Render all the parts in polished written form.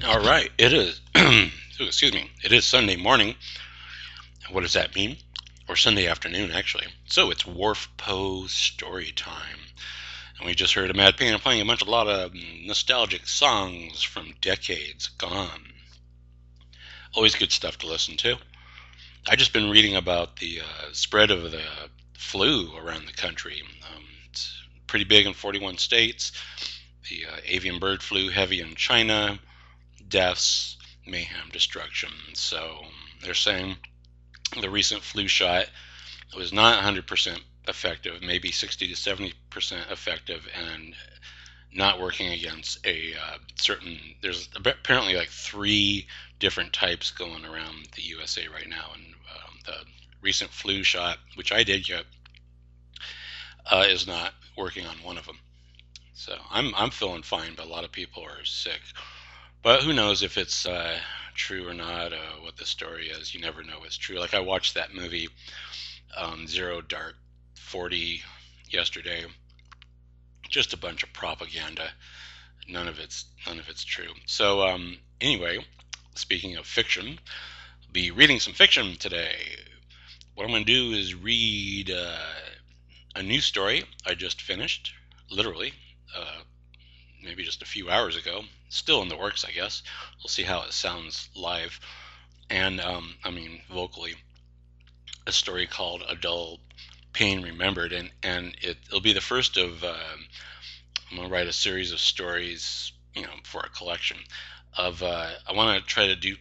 All right, it is. Ooh, excuse me. It is Sunday morning. What does that mean? Or Sunday afternoon, actually. So it's Worfpoe story time, and we just heard a Mad Painter playing a lot of nostalgic songs from decades gone. Always good stuff to listen to. I just been reading about the spread of the flu around the country. It's pretty big in 41 states. The avian bird flu heavy in China, deaths, mayhem, destruction. So they're saying the recent flu shot was not 100% effective, maybe 60 to 70% effective, and not working against a certain. There's apparently like three different types going around the USA right now, and the recent flu shot, which I did get, is not working on one of them. So I'm feeling fine, but a lot of people are sick. But who knows if it's true or not? What the story is, you never know what's true. Like I watched that movie Zero Dark 40 yesterday. Just a bunch of propaganda. None of it's true. So anyway, speaking of fiction, I'll be reading some fiction today. What I'm going to do is read a new story I just finished, literally, uh, maybe just a few hours ago. Still in the works, I guess. We'll see how it sounds live and I mean vocally. A story called "A Dull Pain Remembered," and it'll be the first of. I'm gonna write a series of stories, for a collection of. I want to try to do.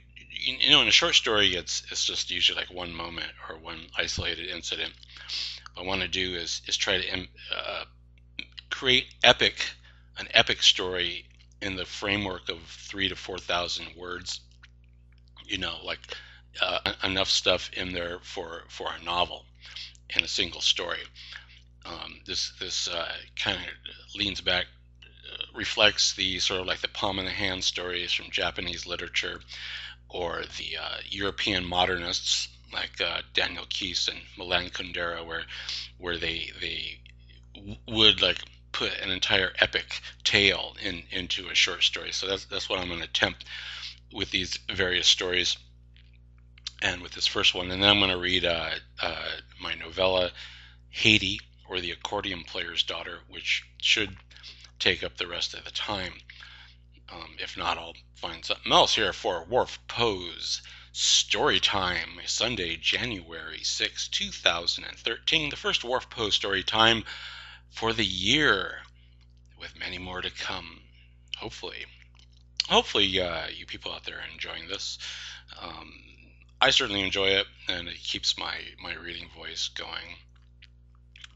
In a short story, it's just usually like one moment or one isolated incident. What I want to do is try to create an epic story in the framework of 3 to 4 thousand words. Like enough stuff in there for a novel in a single story. This kind of leans back, reflects the sort of like the palm in the hand stories from Japanese literature, or the European modernists like Daniel Keyes and Milan Kundera, where they would like put an entire epic tale into a short story. So that's what I'm going to attempt with these various stories and with this first one. And then I'm going to read my novella Haiti, or the Accordion Player's Daughter, which should take up the rest of the time. If not, I'll find something else here for Worfpoe's Story Time, Sunday, January 6, 2013. The first Worfpoe Story Time for the year, with many more to come. Hopefully, you people out there are enjoying this. Um, I certainly enjoy it, and it keeps my reading voice going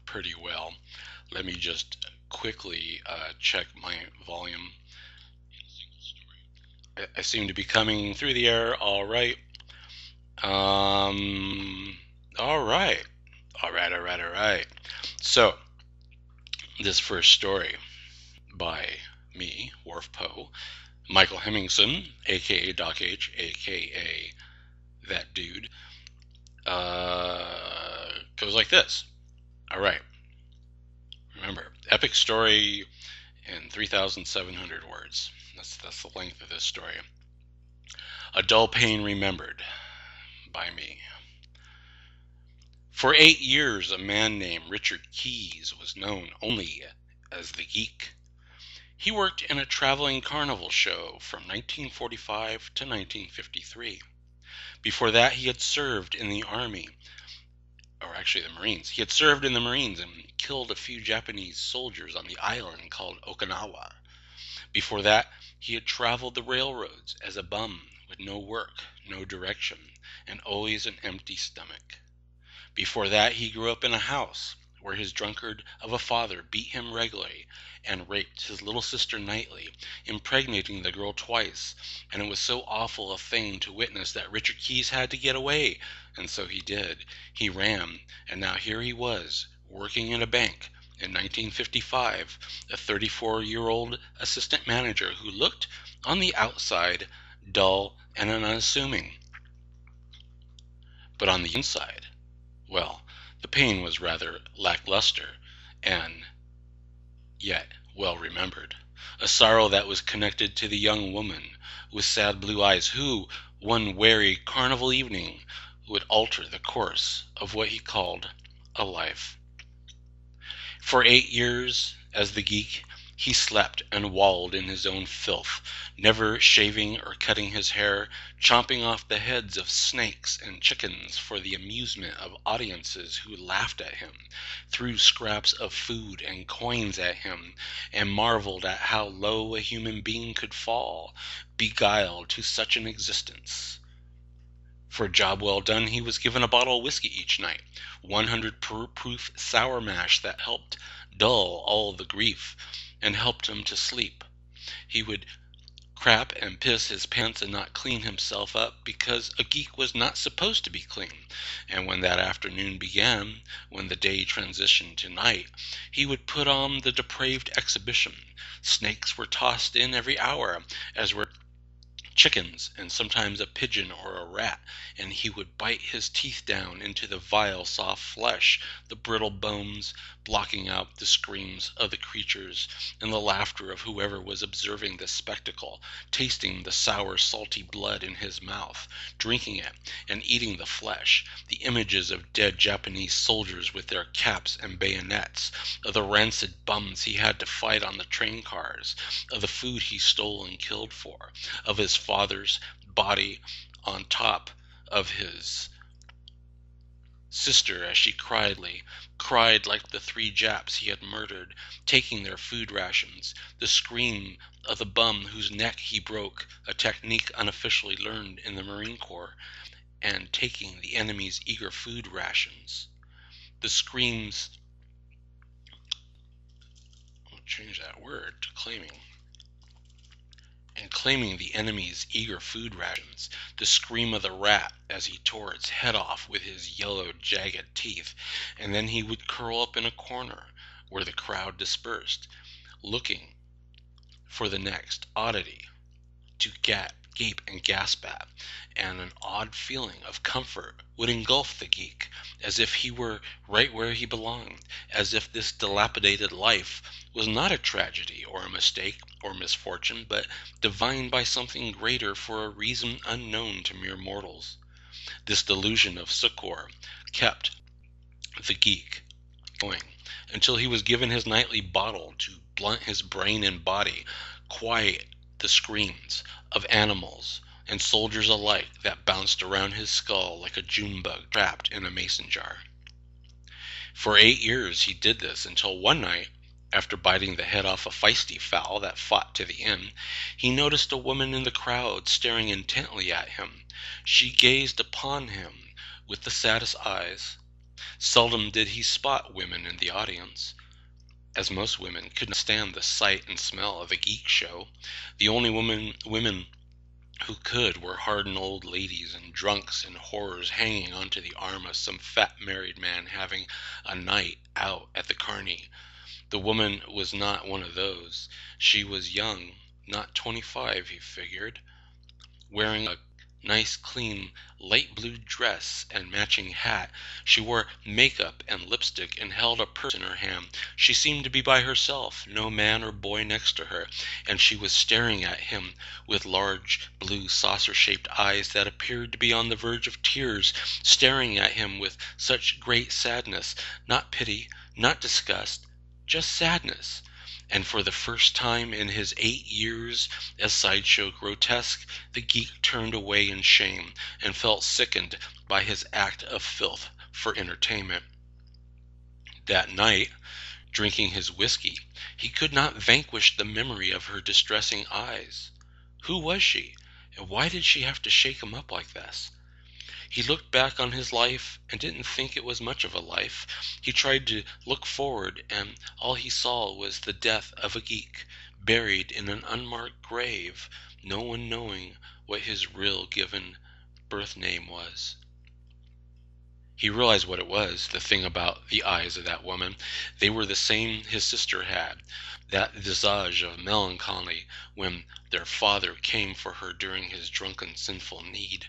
pretty well. Let me just quickly check my volume. I seem to be coming through the air all right. All right. All right, all right, all right. So, this first story by me, Worfpoe, Michael Hemmingson, aka Doc H, aka that dude, goes like this. All right. Remember, epic story in 3,700 words. That's the length of this story. A Dull Pain Remembered by me. For 8 years, a man named Richard Keyes was known only as the Geek. He worked in a traveling carnival show from 1945 to 1953. Before that, he had served in the Army, or actually the Marines. He had served in the Marines and killed a few Japanese soldiers on the island called Okinawa. Before that, he had traveled the railroads as a bum with no work, no direction, and always an empty stomach. Before that, he grew up in a house where his drunkard of a father beat him regularly and raped his little sister nightly, impregnating the girl twice, and it was so awful a thing to witness that Richard Keyes had to get away, and so he did. He ran, and now here he was, working in a bank in 1955, a 34-year-old assistant manager who looked, on the outside, dull and unassuming. But on the inside, well, the pain was rather lackluster, and yet well remembered. a sorrow that was connected to the young woman with sad blue eyes who, one weary carnival evening, would alter the course of what he called a life. For 8 years, as the geek, he slept and wallowed in his own filth, never shaving or cutting his hair, chomping off the heads of snakes and chickens for the amusement of audiences who laughed at him, threw scraps of food and coins at him, and marveled at how low a human being could fall, beguiled to such an existence. For a job well done, he was given a bottle of whiskey each night, 100 proof sour mash that helped dull all the grief and helped him to sleep. He would crap and piss his pants and not clean himself up because a geek was not supposed to be clean. And when that afternoon began, when the day transitioned to night, he would put on the depraved exhibition. Snakes were tossed in every hour, as were chickens, and sometimes a pigeon or a rat, and he would bite his teeth down into the vile soft flesh, the brittle bones blocking out the screams of the creatures and the laughter of whoever was observing this spectacle, tasting the sour salty blood in his mouth, drinking it and eating the flesh, the images of dead Japanese soldiers with their caps and bayonets, of the rancid bums he had to fight on the train cars, of the food he stole and killed for, of his father's body on top of his sister as she cried like the 3 Japs he had murdered, taking their food rations, the scream of the bum whose neck he broke, a technique unofficially learned in the Marine Corps, and taking the enemy's eager food rations. The screams, I'll change that word to claiming the enemy's eager food rations, the scream of the rat as he tore its head off with his yellow, jagged teeth, and then he would curl up in a corner where the crowd dispersed, looking for the next oddity to gape and gasp at, and an odd feeling of comfort would engulf the geek, as if he were right where he belonged, as if this dilapidated life was not a tragedy or a mistake or misfortune, but divined by something greater for a reason unknown to mere mortals. This delusion of succor kept the geek going until he was given his nightly bottle to blunt his brain and body, quiet the screams of animals and soldiers alike that bounced around his skull like a June bug trapped in a mason jar. For 8 years he did this until one night, after biting the head off a feisty fowl that fought to the end, he noticed a woman in the crowd staring intently at him. She gazed upon him with the saddest eyes. Seldom did he spot women in the audience, as most women could not stand the sight and smell of a geek show. The only women who could were hardened old ladies and drunks and whores hanging onto the arm of some fat married man having a night out at the carny. The woman was not one of those. She was young, not 25, he figured, wearing a nice clean light blue dress and matching hat. She wore makeup and lipstick and held a purse in her hand. She seemed to be by herself, no man or boy next to her, and she was staring at him with large blue saucer-shaped eyes that appeared to be on the verge of tears, staring at him with such great sadness, not pity, not disgust, just sadness. And for the first time in his 8 years as sideshow grotesque, the geek turned away in shame and felt sickened by his act of filth for entertainment. That night, drinking his whiskey, he could not vanquish the memory of her distressing eyes. Who was she, and why did she have to shake him up like this? He looked back on his life and didn't think it was much of a life. He tried to look forward, and all he saw was the death of a geek, buried in an unmarked grave, no one knowing what his real given birth name was. He realized what it was, the thing about the eyes of that woman. They were the same his sister had, that visage of melancholy when their father came for her during his drunken sinful need.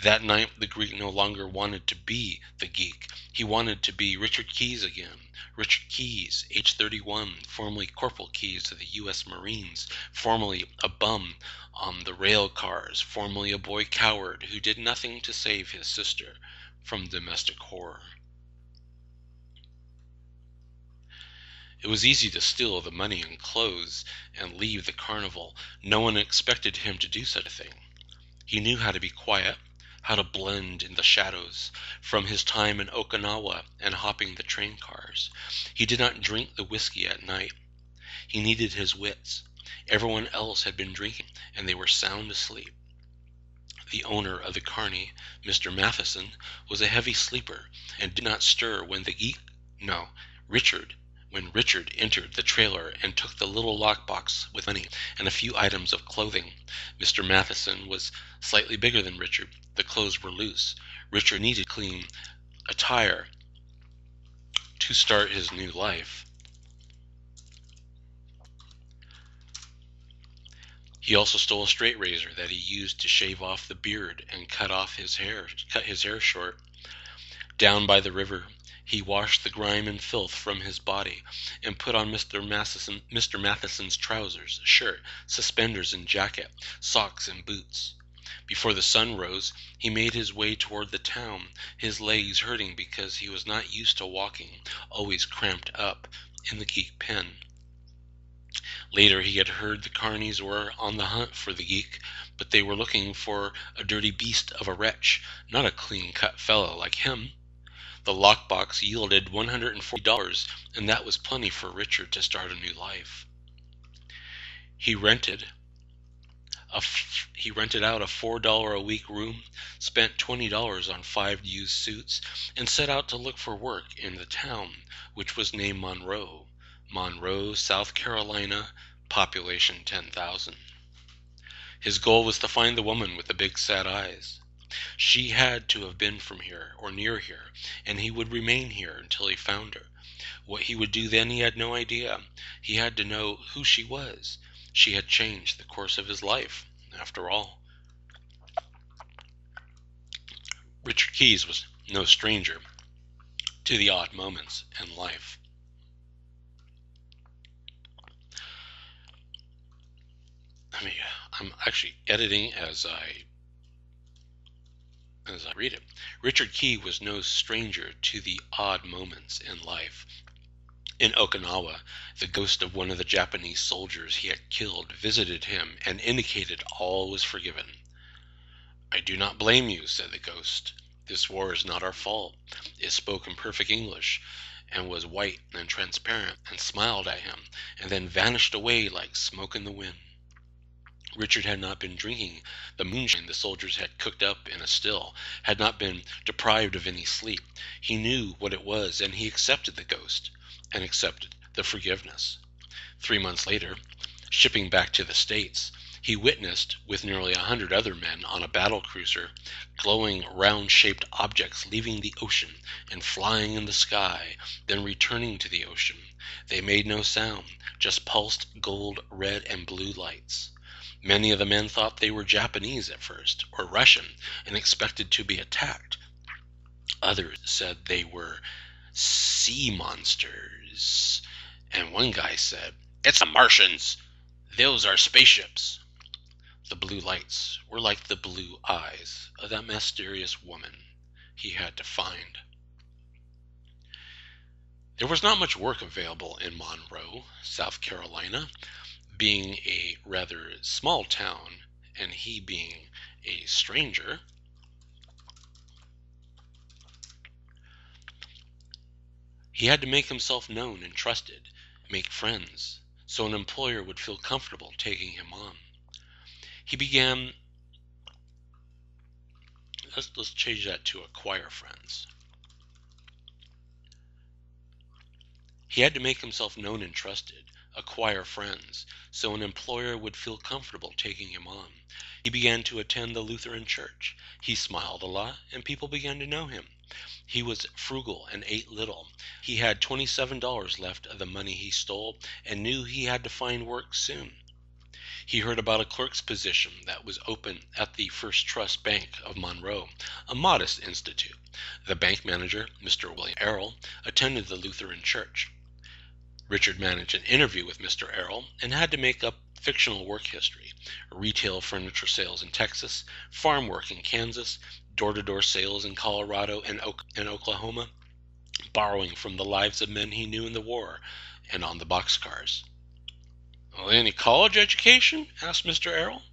That night the Greek no longer wanted to be the geek. He wanted to be Richard Keyes again. Richard Keyes, age 31, formerly Corporal Keyes of the U.S. Marines, formerly a bum on the rail cars, formerly a boy coward who did nothing to save his sister from domestic horror. It was easy to steal the money and clothes and leave the carnival. No one expected him to do such a thing. He knew how to be quiet, how to blend in the shadows, from his time in Okinawa and hopping the train cars. He did not drink the whiskey at night. He needed his wits. Everyone else had been drinking, and they were sound asleep. The owner of the carny, Mr. Matheson, was a heavy sleeper, and did not stir when when Richard entered the trailer and took the little lockbox with money and a few items of clothing. Mr. Matheson was slightly bigger than Richard. The clothes were loose. Richard needed clean attire to start his new life. He also stole a straight razor that he used to shave off the beard and cut his hair short. Down by the river, he washed the grime and filth from his body and put on Mr. Matheson's trousers, shirt, suspenders and jacket, socks and boots. Before the sun rose, he made his way toward the town, his legs hurting because he was not used to walking, always cramped up in the geek pen. Later he had heard the carnies were on the hunt for the geek, but they were looking for a dirty beast of a wretch, not a clean-cut fellow like him. The lockbox yielded $140, and that was plenty for Richard to start a new life. He rented out a $4 a week room, spent $20 on 5 used suits, and set out to look for work in the town, which was named Monroe, South Carolina, population 10,000. His goal was to find the woman with the big sad eyes. She had to have been from here or near here, and he would remain here until he found her. What he would do then he had no idea. He had to know who she was. She had changed the course of his life, after all. Richard Keyes was no stranger to the odd moments in life. I'm actually editing as I read it. Richard Keyes was no stranger to the odd moments in life. In Okinawa, the ghost of one of the Japanese soldiers he had killed visited him and indicated all was forgiven. "I do not blame you," said the ghost. "This war is not our fault." It spoke in perfect English, and was white and transparent, and smiled at him, and then vanished away like smoke in the wind. Richard had not been drinking the moonshine the soldiers had cooked up in a still, had not been deprived of any sleep. He knew what it was, and he accepted the ghost, and accepted the forgiveness. 3 months later, shipping back to the States, he witnessed, with nearly 100 other men on a battle cruiser, glowing round-shaped objects leaving the ocean and flying in the sky, then returning to the ocean. They made no sound, just pulsed gold, red, and blue lights. Many of the men thought they were Japanese at first, or Russian, and expected to be attacked. Others said they were sea monsters, and one guy said, "It's the Martians! Those are spaceships!" The blue lights were like the blue eyes of that mysterious woman he had to find. There was not much work available in Monroe, South Carolina, being a rather small town, and he being a stranger. He had to make himself known and trusted, make friends, so an employer would feel comfortable taking him on. He began, let's change that to acquire friends. He had to make himself known and trusted, acquire friends, so an employer would feel comfortable taking him on. He began to attend the Lutheran church. He smiled a lot, and people began to know him. He was frugal and ate little. He had $27 left of the money he stole and knew he had to find work soon. He heard about a clerk's position that was open at the First Trust Bank of Monroe, a modest institute. The bank manager, Mr. William Errol, attended the Lutheran church. Richard managed an interview with Mr. Errol and had to make up fictional work history: retail furniture sales in Texas, farm work in Kansas, door-to-door sales in Colorado and Oklahoma, borrowing from the lives of men he knew in the war and on the boxcars. "Well, any college education?" asked Mr. Errol.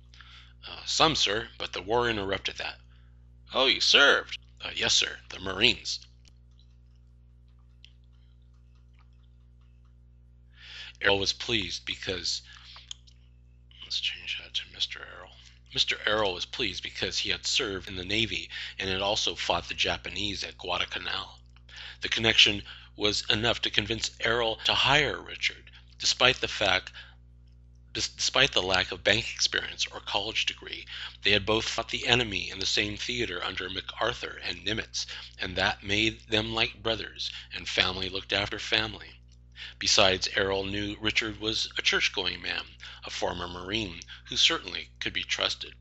Some, sir, but the war interrupted that." "Oh, you served?" "Yes, sir, the Marines." Errol was pleased because Let's change that to Mr. Errol. Mr. Errol was pleased because he had served in the Navy and had also fought the Japanese at Guadalcanal. The connection was enough to convince Errol to hire Richard, despite the lack of bank experience or college degree. They had both fought the enemy in the same theater under MacArthur and Nimitz, and that made them like brothers, and family looked after family. Besides, Errol knew Richard was a church-going man, a former Marine, who certainly could be trusted.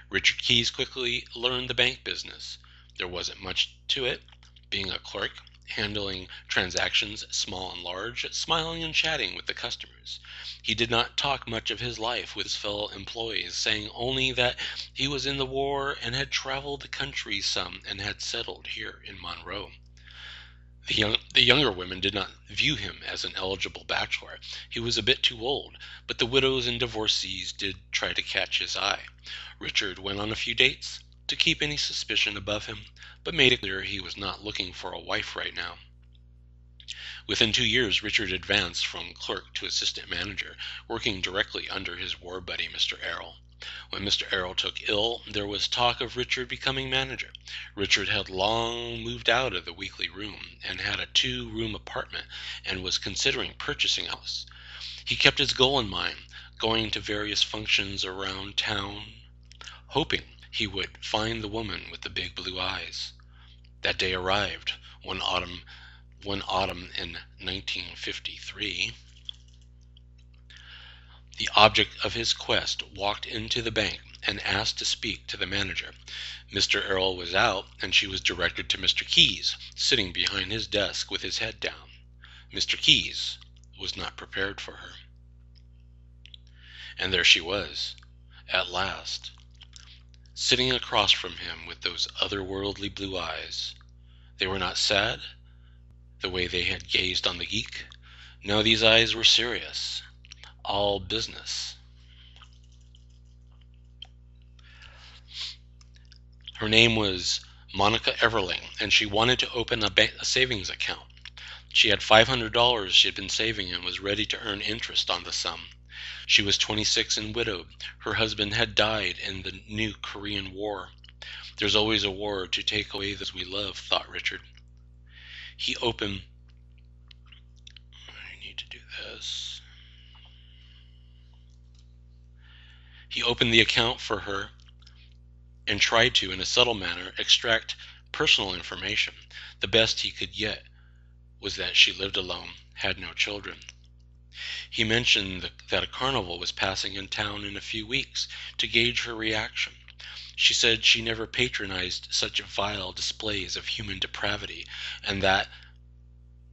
Richard Keyes quickly learned the bank business. There wasn't much to it, being a clerk, handling transactions small and large, smiling and chatting with the customers. He did not talk much of his life with his fellow employees, saying only that he was in the war and had traveled the country some and had settled here in Monroe. The younger women did not view him as an eligible bachelor. He was a bit too old, but the widows and divorcees did try to catch his eye. Richard went on a few dates to keep any suspicion above him, but made it clear he was not looking for a wife right now. Within 2 years, Richard advanced from clerk to assistant manager, working directly under his war buddy, Mr. Errol. When Mr. Errol took ill, there was talk of Richard becoming manager. Richard had long moved out of the weekly room and had a 2-room apartment and was considering purchasing a house. He kept his goal in mind, going to various functions around town, hoping he would find the woman with the big blue eyes. That day arrived one autumn in 1953. The object of his quest walked into the bank and asked to speak to the manager. Mr. Errol was out, and she was directed to Mr. Keyes, sitting behind his desk with his head down. Mr. Keyes was not prepared for her. And there she was, at last, sitting across from him with those otherworldly blue eyes. They were not sad, the way they had gazed on the geek. No, these eyes were serious. All business. Her name was Monica Everling, and she wanted to open a savings account. She had $500 she had been saving and was ready to earn interest on the sum. She was 26 and widowed. Her husband had died in the new Korean War. There's always a war to take away those we love, thought Richard. He opened the account for her and tried to, in a subtle manner, extract personal information. The best he could get was that she lived alone, had no children. He mentioned that a carnival was passing in town in a few weeks to gauge her reaction. She said she never patronized such vile displays of human depravity, and that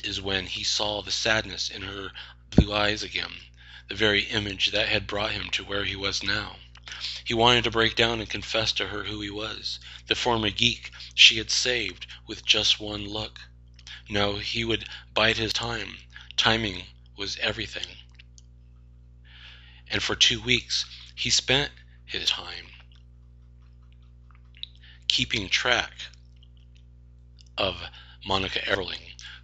is when he saw the sadness in her blue eyes again, the very image that had brought him to where he was now. He wanted to break down and confess to her who he was, the former geek she had saved with just one look. No, he would bide his time. Timing was everything. And for 2 weeks, he spent his time keeping track of Monica Erling,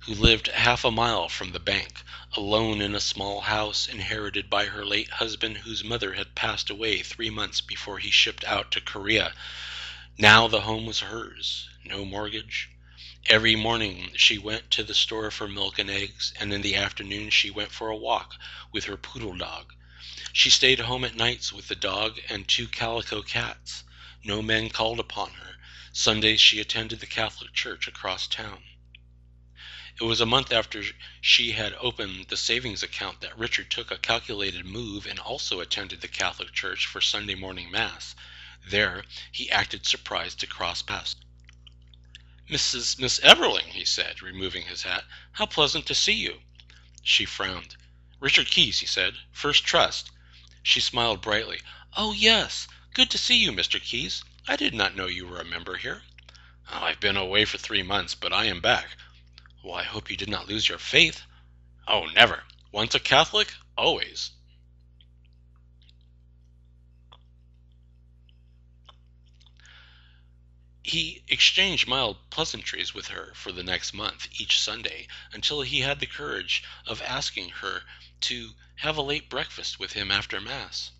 who lived half a mile from the bank, alone in a small house inherited by her late husband, whose mother had passed away 3 months before he shipped out to Korea. Now the home was hers, no mortgage. Every morning she went to the store for milk and eggs, and in the afternoon she went for a walk with her poodle dog. She stayed home at nights with the dog and 2 calico cats. No men called upon her. Sundays she attended the Catholic church across town. It was a month after she had opened the savings account that Richard took a calculated move and also attended the Catholic church for Sunday morning mass. There, he acted surprised to cross paths. Miss Everling," he said, removing his hat. "How pleasant to see you." She frowned. "Richard Keyes," he said. "First Trust." She smiled brightly. "Oh, yes. Good to see you, Mr. Keyes. I did not know you were a member here." "Oh, I've been away for 3 months, but I am back." "Well, I hope you did not lose your faith." "Oh, never. Once a Catholic, always." He exchanged mild pleasantries with her for the next month, each Sunday, until he had the courage of asking her to have a late breakfast with him after Mass.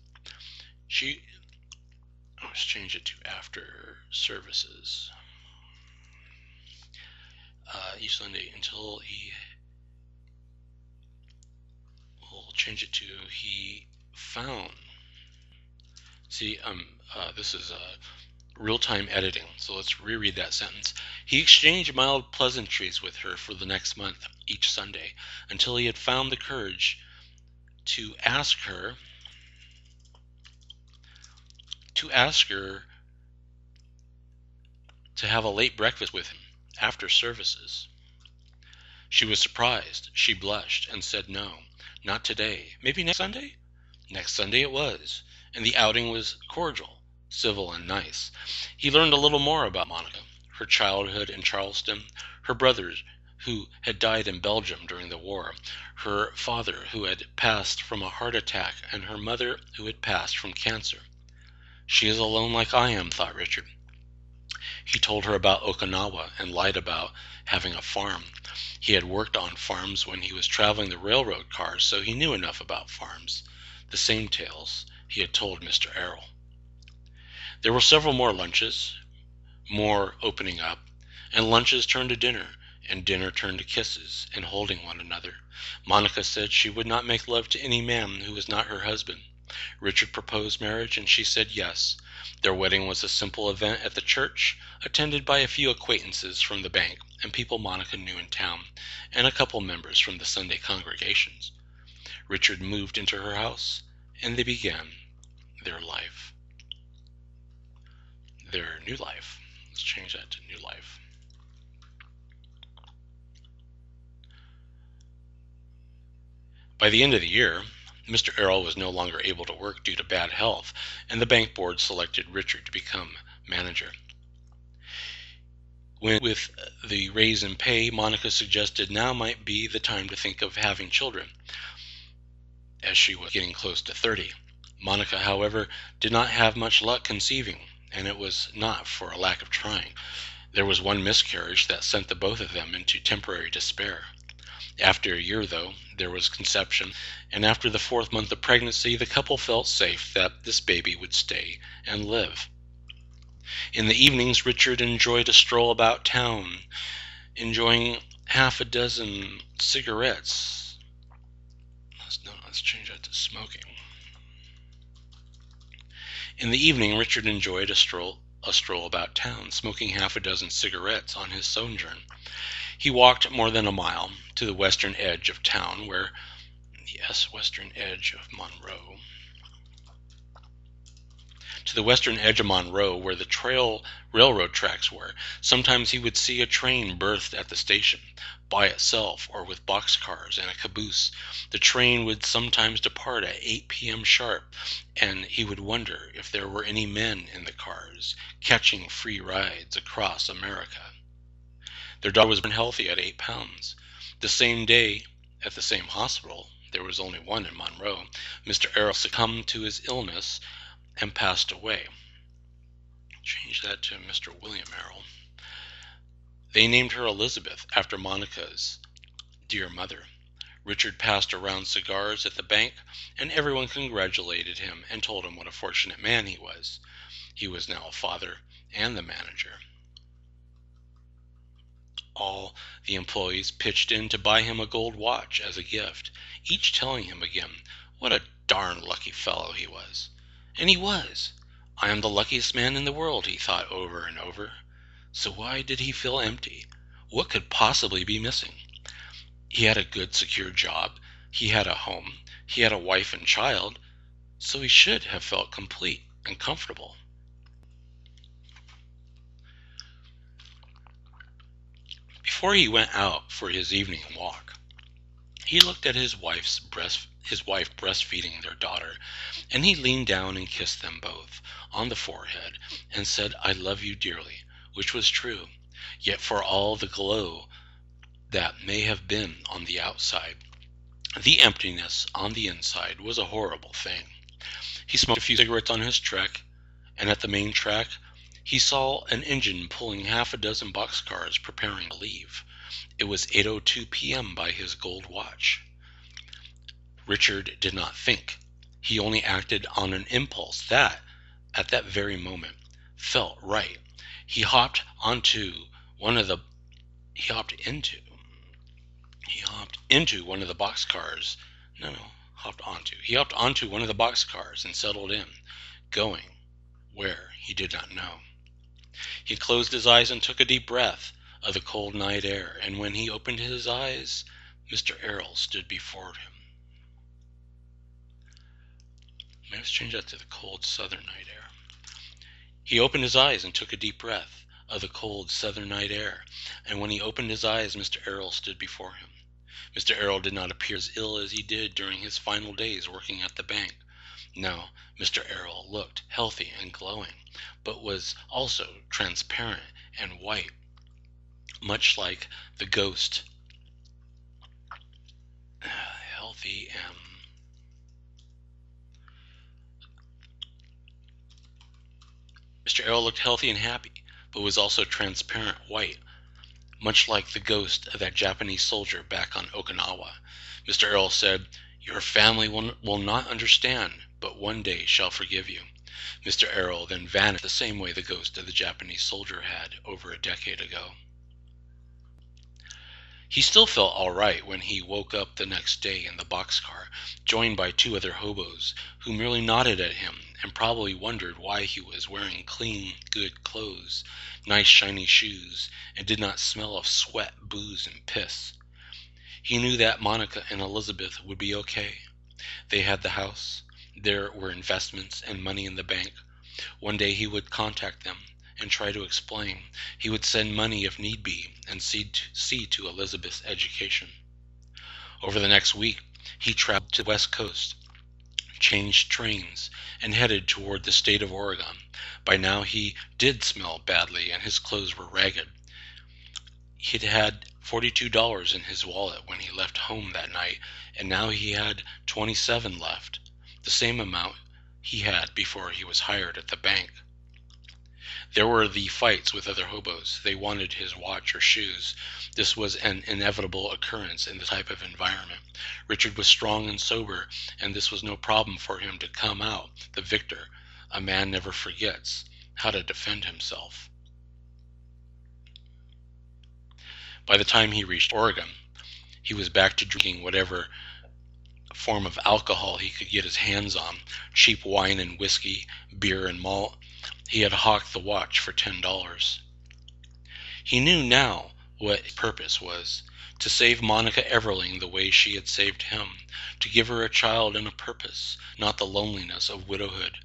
Let's change it to after services. Each Sunday until we'll change it to he found. See, this is real-time editing, so let's reread that sentence. He exchanged mild pleasantries with her for the next month, each Sunday, until he had found the courage to ask her to have a late breakfast with him after services. She was surprised. She blushed and said no, not today. Maybe next Sunday? Next Sunday it was, and the outing was cordial, civil, and nice. He learned a little more about Monica, her childhood in Charleston, her brothers who had died in Belgium during the war, her father who had passed from a heart attack, and her mother who had passed from cancer. She is alone like I am, thought Richard. He told her about Okinawa and lied about having a farm. He had worked on farms when he was traveling the railroad cars, so he knew enough about farms. The same tales he had told Mr. Errol. There were several more lunches, more opening up, and lunches turned to dinner, and dinner turned to kisses and holding one another. Monica said she would not make love to any man who was not her husband. Richard proposed marriage, and she said yes. Their wedding was a simple event at the church, attended by a few acquaintances from the bank and people Monica knew in town, and a couple members from the Sunday congregations. Richard moved into her house, and they began their life. Their new life. Let's change that to new life. By the end of the year, Mr. Errol was no longer able to work due to bad health, and the bank board selected Richard to become manager. With the raise in pay, Monica suggested now might be the time to think of having children, as she was getting close to 30. Monica, however, did not have much luck conceiving, and it was not for a lack of trying. There was one miscarriage that sent the both of them into temporary despair. After a year, though, there was conception, and after the 4th month of pregnancy, the couple felt safe that this baby would stay and live. In the evenings, Richard enjoyed a stroll about town, enjoying half a dozen cigarettes. Let's change that to smoking. In the evening, Richard enjoyed a stroll about town, smoking half a dozen cigarettes on his sojourn. He walked more than a mile to the western edge of town where, western edge of Monroe. To the western edge of Monroe where the railroad tracks were. Sometimes he would see a train berthed at the station, by itself or with boxcars and a caboose. The train would sometimes depart at 8 p.m. sharp, and he would wonder if there were any men in the cars, catching free rides across America. Their dog was born healthy at 8 pounds. The same day, at the same hospital, there was only one in Monroe, Mr. Errol succumbed to his illness and passed away. Change that to Mr. William Errol. They named her Elizabeth after Monica's dear mother. Richard passed around cigars at the bank, and everyone congratulated him and told him what a fortunate man he was. He was now a father and the manager. All the employees pitched in to buy him a gold watch as a gift, each telling him again what a darn lucky fellow he was. And he was. I am the luckiest man in the world, he thought over and over. So why did he feel empty? What could possibly be missing? He had a good, secure job. He had a home. He had a wife and child. So he should have felt complete and comfortable. Before he went out for his evening walk, he looked at his wife breastfeeding their daughter, and he leaned down and kissed them both on the forehead and said, "I love you dearly," which was true. Yet for all the glow that may have been on the outside, the emptiness on the inside was a horrible thing. He smoked a few cigarettes on his trek, and at the main track he saw an engine pulling half a dozen boxcars preparing to leave. It was 8:02 p.m. by his gold watch. Richard did not think. He only acted on an impulse that, at that very moment, felt right. He hopped into one of the he hopped into one of the boxcars. He hopped onto one of the boxcars and settled in, going where he did not know. He closed his eyes and took a deep breath of the cold night air, and when he opened his eyes, Mr. Errol stood before him. Let's change that to the cold southern night air. He opened his eyes and took a deep breath of the cold southern night air, and when he opened his eyes, Mr. Errol stood before him. Mr. Errol did not appear as ill as he did during his final days working at the bank. No, Mr. Errol looked healthy and glowing, but was also transparent and white, much like the ghost. Mr. Errol looked healthy and happy, but was also transparent white, much like the ghost of that Japanese soldier back on Okinawa. Mr. Errol said, "Your family will not understand, but one day shall forgive you." Mr. Errol then vanished the same way the ghost of the Japanese soldier had over a decade ago. He still felt all right when he woke up the next day in the boxcar, joined by two other hobos, who merely nodded at him and probably wondered why he was wearing clean, good clothes, nice shiny shoes, and did not smell of sweat, booze, and piss. He knew that Monica and Elizabeth would be okay. They had the house. There were investments and money in the bank. One day he would contact them and try to explain. He would send money if need be and see to Elizabeth's education. Over the next week, he traveled to the West Coast, changed trains, and headed toward the state of Oregon. By now he did smell badly and his clothes were ragged. He'd had $42 in his wallet when he left home that night, and now he had $27 left, the same amount he had before he was hired at the bank. There were the fights with other hobos. They wanted his watch or shoes. This was an inevitable occurrence in this type of environment. Richard was strong and sober, and this was no problem for him to come out the victor. A man never forgets how to defend himself. By the time he reached Oregon, he was back to drinking whatever form of alcohol he could get his hands on, cheap wine and whiskey, beer and malt. He had hawked the watch for $10. He knew now what his purpose was, to save Monica Everling the way she had saved him, to give her a child and a purpose, not the loneliness of widowhood.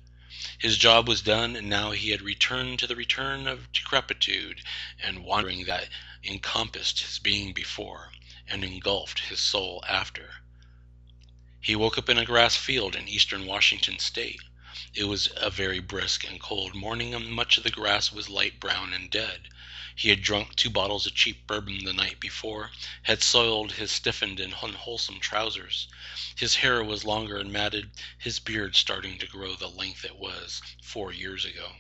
His job was done, and now he had returned to the return of decrepitude and wandering that encompassed his being before and engulfed his soul after. He woke up in a grass field in eastern Washington state. It was a very brisk and cold morning, and much of the grass was light brown and dead. He had drunk 2 bottles of cheap bourbon the night before, had soiled his stiffened and unwholesome trousers. His hair was longer and matted, his beard starting to grow the length it was 4 years ago.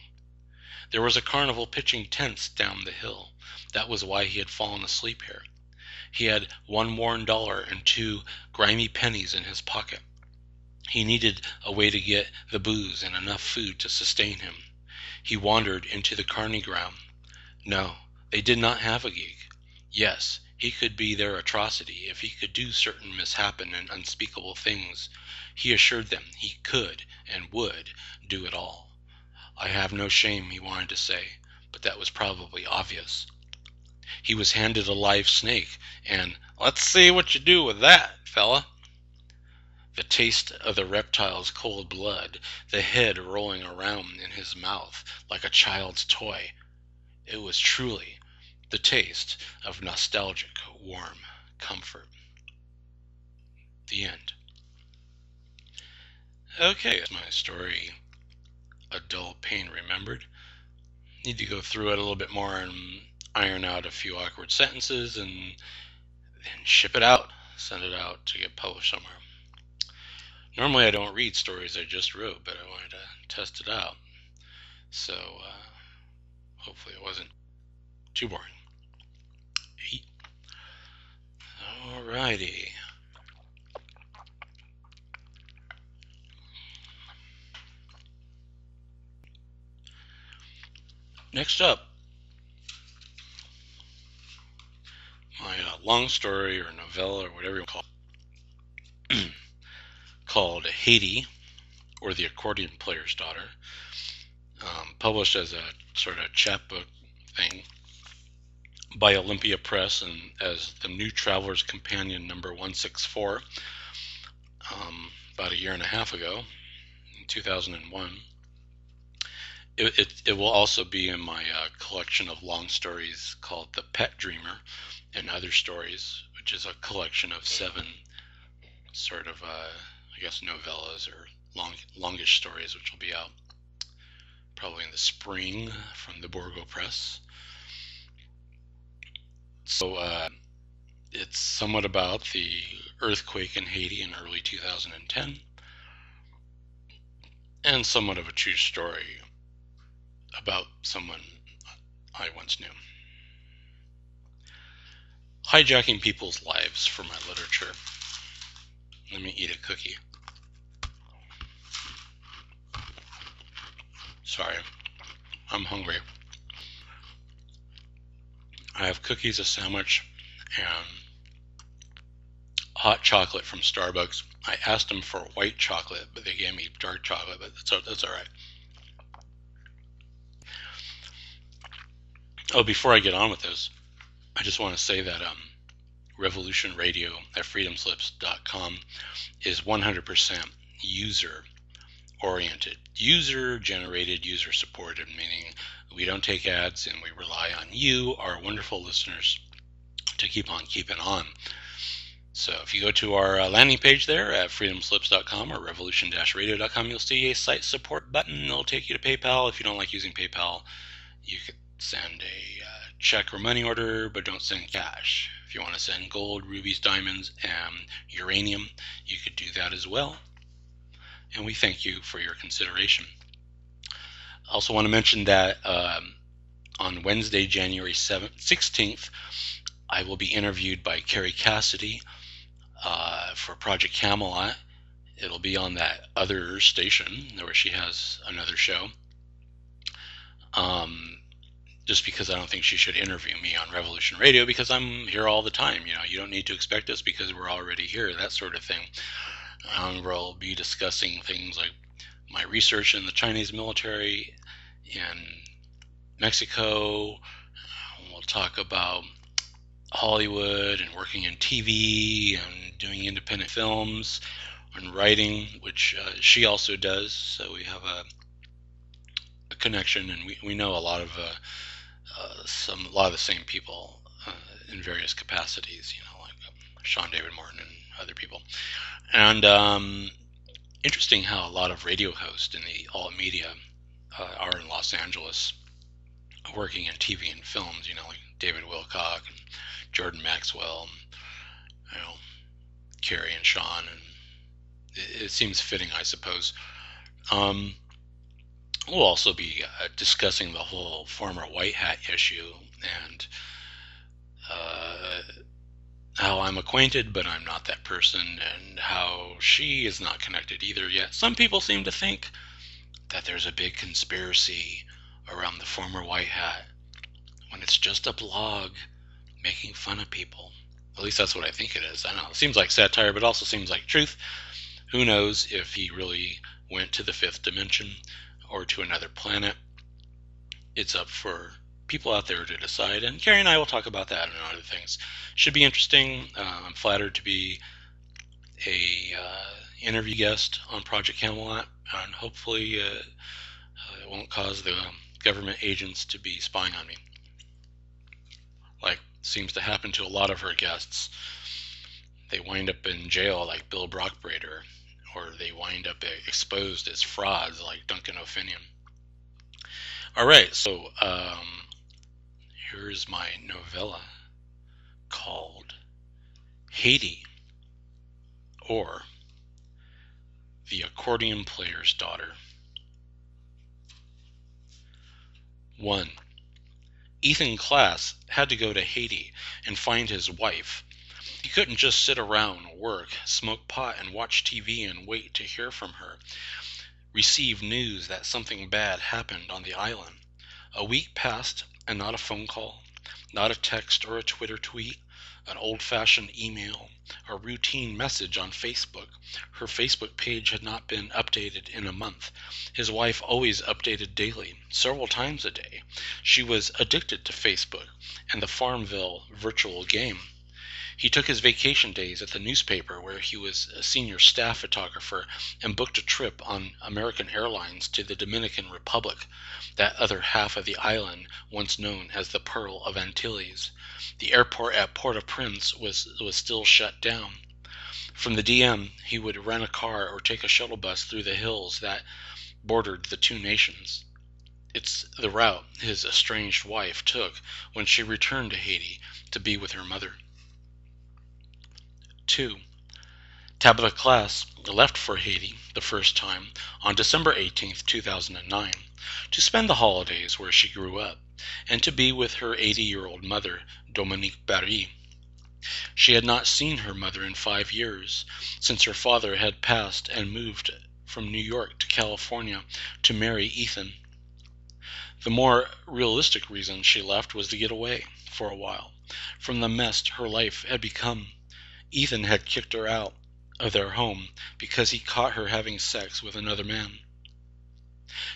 There was a carnival pitching tents down the hill. That was why he had fallen asleep here. He had $1 worn dollar and 2 grimy pennies in his pocket. He needed a way to get the booze and enough food to sustain him. He wandered into the carny ground. No, they did not have a gig. Yes, he could be their atrocity if he could do certain mishappen and unspeakable things. He assured them he could and would do it all. "I have no shame," he wanted to say, but that was probably obvious. He was handed a live snake, and let's see what you do with that, fella. The taste of the reptile's cold blood, the head rolling around in his mouth like a child's toy. It was truly the taste of nostalgic, warm comfort. The end. Okay, that's my story, Adult Pain Remembered. Need to go through it a little bit more and iron out a few awkward sentences and then ship it out, send it out to get published somewhere. Normally I don't read stories I just wrote, but I wanted to test it out. So hopefully it wasn't too boring. Alrighty. Next up, my long story or novella or whatever you call it, called Haiti, or The Accordion Player's Daughter, published as a sort of chapbook thing by Olympia Press and as The New Traveler's Companion number 164, about a year and a half ago, in 2001. It will also be in my collection of long stories called The Pet Dreamer and Other Stories, which is a collection of 7 sort of, I guess, novellas or longish stories, which will be out probably in the spring from the Borgo Press. So it's somewhat about the earthquake in Haiti in early 2010, and somewhat of a true story about someone I once knew. Hijacking people's lives for my literature. Let me eat a cookie. Sorry, I'm hungry. I have cookies, a sandwich, and hot chocolate from Starbucks. I asked them for white chocolate, but they gave me dark chocolate, but that's all right. Oh, before I get on with this, I just want to say that Revolution Radio at freedomslips.com is 100% user-oriented, user-generated, user-supported, meaning we don't take ads and we rely on you, our wonderful listeners, to keep on keeping on. So if you go to our landing page there at freedomslips.com or revolution-radio.com, you'll see a site support button. It'll take you to PayPal. If you don't like using PayPal, you could send a check or money order, but don't send cash. If you want to send gold, rubies, diamonds, and uranium, you could do that as well. And we thank you for your consideration. I also want to mention that on Wednesday, January 16th, I will be interviewed by Carrie Cassidy for Project Camelot. It'll be on that other station where she has another show. Just because I don't think she should interview me on Revolution Radio, because I'm here all the time. You know, you don't need to expect us because we're already here, that sort of thing. We'll be discussing things like my research in the Chinese military in Mexico. We'll talk about Hollywood and working in TV and doing independent films and writing, which she also does. So we have a connection, and we know a lot of the same people in various capacities, you know, like Sean David Morton and other people. And interesting how a lot of radio hosts in the alt media are in Los Angeles, working in TV and films, you know, like David Wilcock and Jordan Maxwell, and, you know, Carrie and Sean, and it seems fitting, I suppose. We'll also be discussing the whole former white hat issue and how I'm acquainted, but I'm not that person, and how she is not connected either yet. Some people seem to think that there's a big conspiracy around the former white hat when it's just a blog making fun of people. At least that's what I think it is. I don't know. It seems like satire, but also seems like truth. Who knows if he really went to the 5th dimension or to another planet. it's up for people out there to decide, and Carrie and I will talk about that and other things. Should be interesting. I'm flattered to be a interview guest on Project Camelot, and hopefully it won't cause the government agents to be spying on me, like seems to happen to a lot of her guests. They wind up in jail like Bill Brockbrader, or they wind up exposed as frauds like Duncan O'Finian. All right, so here's my novella called Haiti, or The Accordion Player's Daughter. 1. Ethan Klass had to go to Haiti and find his wife. He couldn't just sit around, work, smoke pot, and watch TV and wait to hear from her, receive news that something bad happened on the island. A week passed, and not a phone call, not a text or a Twitter tweet, an old-fashioned email, a routine message on Facebook. Her Facebook page had not been updated in a month. His wife always updated daily, several times a day. She was addicted to Facebook and the Farmville virtual game. He took his vacation days at the newspaper, where he was a senior staff photographer, and booked a trip on American Airlines to the Dominican Republic, that other half of the island once known as the Pearl of Antilles. The airport at Port-au-Prince was still shut down. From the DM, he would rent a car or take a shuttle bus through the hills that bordered the two nations. It's the route his estranged wife took when she returned to Haiti to be with her mother. 2. Tabitha Klass left for Haiti the first time on December 18, 2009, to spend the holidays where she grew up, and to be with her 80-year-old mother, Dominique Barry. She had not seen her mother in 5 years, since her father had passed and moved from New York to California to marry Ethan. The more realistic reason she left was to get away, for a while, from the mess her life had become. Ethan had kicked her out of their home because he caught her having sex with another man.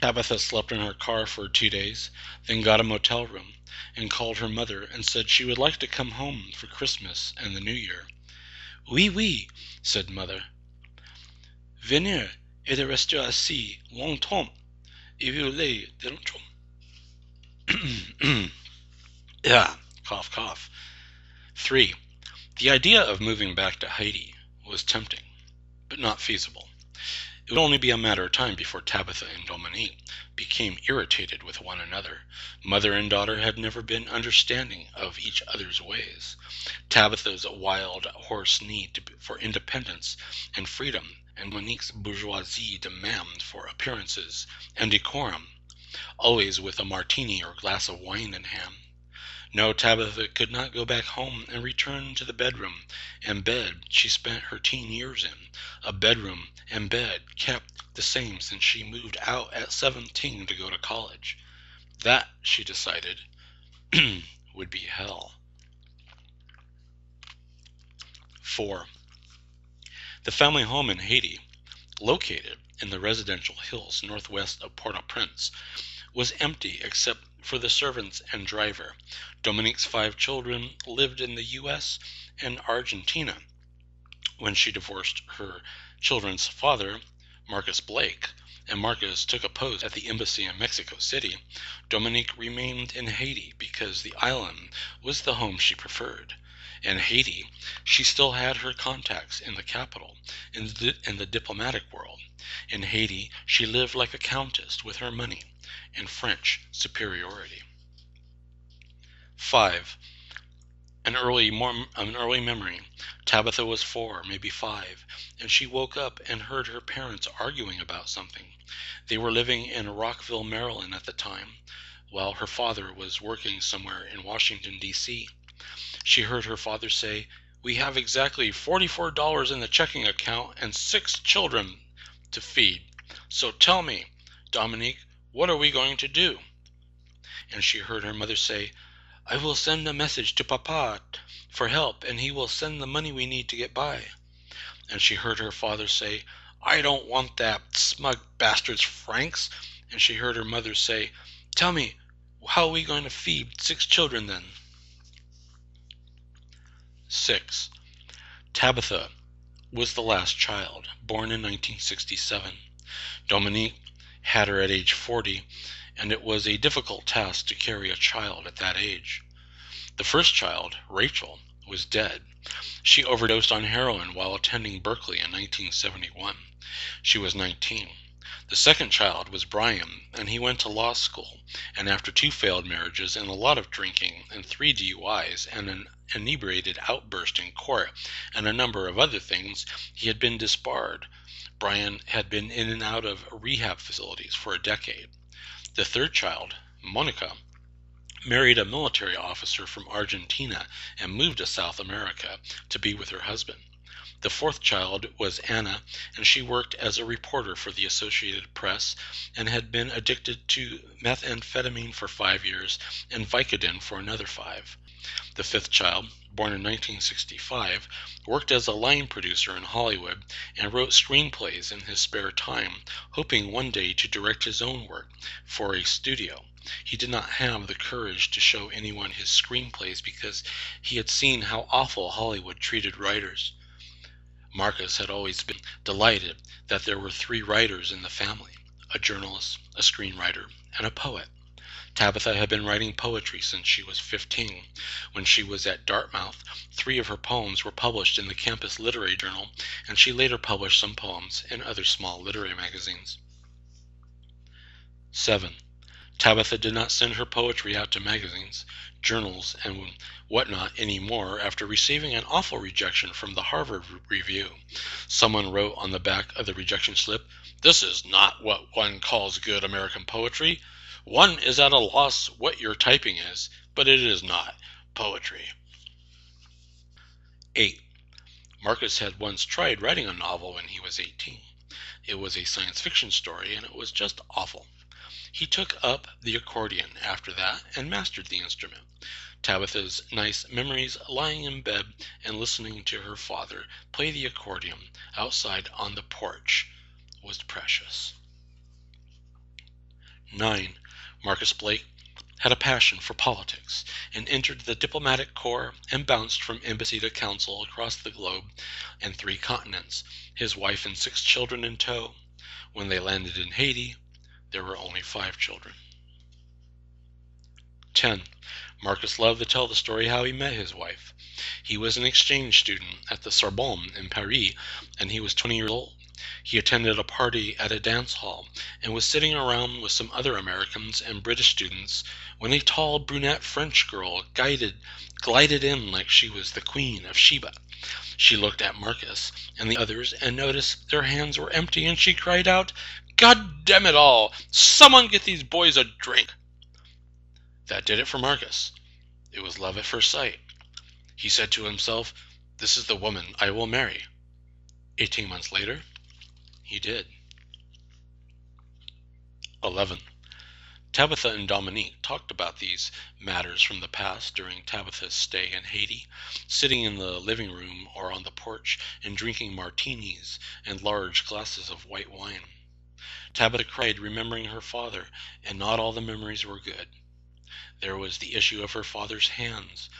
Tabitha slept in her car for 2 days, then got a motel room, and called her mother and said she would like to come home for Christmas and the New Year. Oui, oui, said mother. Venir et de rester assis longtemps, et violer de longtemps. Yeah, cough, cough. 3. The idea of moving back to Haiti was tempting, but not feasible. It would only be a matter of time before Tabitha and Dominique became irritated with one another. Mother and daughter had never been understanding of each other's ways. Tabitha's wild horse need for independence and freedom, and Dominique's bourgeoisie demand for appearances and decorum, always with a martini or glass of wine in hand. No, Tabitha could not go back home and return to the bedroom and bed she spent her teen years in. A bedroom and bed kept the same since she moved out at 17 to go to college. That, she decided, would be hell. 4. The family home in Haiti, located in the residential hills northwest of Port-au-Prince, was empty except for the servants and driver. Dominique's 5 children lived in the U.S. and Argentina. When she divorced her children's father, Marcus Blake, and Marcus took a post at the embassy in Mexico City, Dominique remained in Haiti because the island was the home she preferred. In Haiti, she still had her contacts in the capital, in the diplomatic world. In Haiti, she lived like a countess with her money and French superiority. 5. An early memory. Tabitha was 4, maybe 5, and she woke up and heard her parents arguing about something. They were living in Rockville, Maryland at the time, while her father was working somewhere in Washington, D.C. She heard her father say, "We have exactly $44 in the checking account and 6 children to feed. So tell me, Dominique, what are we going to do?" And she heard her mother say, "I will send a message to Papa for help, and he will send the money we need to get by." And she heard her father say, "I don't want that smug bastard's francs." And she heard her mother say, "Tell me, How are we going to feed 6 children then? 6. Tabitha was the last child, born in 1967. Dominique had her at age 40, and it was a difficult task to carry a child at that age. The first child, Rachel, was dead. She overdosed on heroin while attending Berkeley in 1971. She was 19. The second child was Brian, and he went to law school, and after 2 failed marriages and a lot of drinking and 3 DUIs and an inebriated outburst in court and a number of other things, he had been disbarred. Brian had been in and out of rehab facilities for a decade. The third child, Monica, married a military officer from Argentina and moved to South America to be with her husband. The fourth child was Anna, and she worked as a reporter for the Associated Press and had been addicted to methamphetamine for 5 years and Vicodin for another 5. The fifth child, born in 1965, worked as a line producer in Hollywood and wrote screenplays in his spare time, hoping one day to direct his own work for a studio. He did not have the courage to show anyone his screenplays because he had seen how awful Hollywood treated writers. Marcus had always been delighted that there were 3 writers in the family, a journalist, a screenwriter, and a poet. Tabitha had been writing poetry since she was 15. When she was at Dartmouth, 3 of her poems were published in the campus literary journal, and she later published some poems in other small literary magazines. 7. Tabitha did not send her poetry out to magazines, journals, and whatnot anymore after receiving an awful rejection from the Harvard Review. Someone wrote on the back of the rejection slip, "This is not what one calls good American poetry. One is at a loss what your typing is, but it is not poetry." 8. Marcus had once tried writing a novel when he was 18. It was a science fiction story, and it was just awful. He took up the accordion after that and mastered the instrument. Tabitha's nice memories lying in bed and listening to her father play the accordion outside on the porch was precious. 9. Marcus Blake had a passion for politics and entered the diplomatic corps and bounced from embassy to council across the globe and 3 continents, his wife and 6 children in tow. When they landed in Haiti, there were only 5 children. 10. Marcus loved to tell the story how he met his wife. He was an exchange student at the Sorbonne in Paris, and he was 20 years old. He attended a party at a dance hall and was sitting around with some other Americans and British students when a tall brunette French girl glided in like she was the Queen of Sheba. She looked at Marcus and the others and noticed their hands were empty, and she cried out, "God damn it all! Someone get these boys a drink!" That did it for Marcus. It was love at first sight. He said to himself, "This is the woman I will marry." 18 months later, he did. 11. Tabitha and Dominique talked about these matters from the past during Tabitha's stay in Haiti, sitting in the living room or on the porch and drinking martinis and large glasses of white wine. Tabitha cried, remembering her father, and not all the memories were good. There was the issue of her father's hands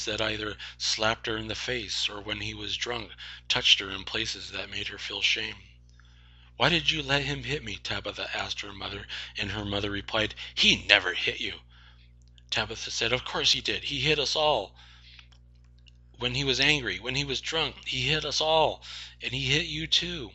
that either slapped her in the face or when he was drunk touched her in places that made her feel shame. "Why did you let him hit me?" Tabitha asked her mother, and her mother replied, "He never hit you." Tabitha said, "Of course he did. He hit us all. When he was angry, when he was drunk, he hit us all, and he hit you too."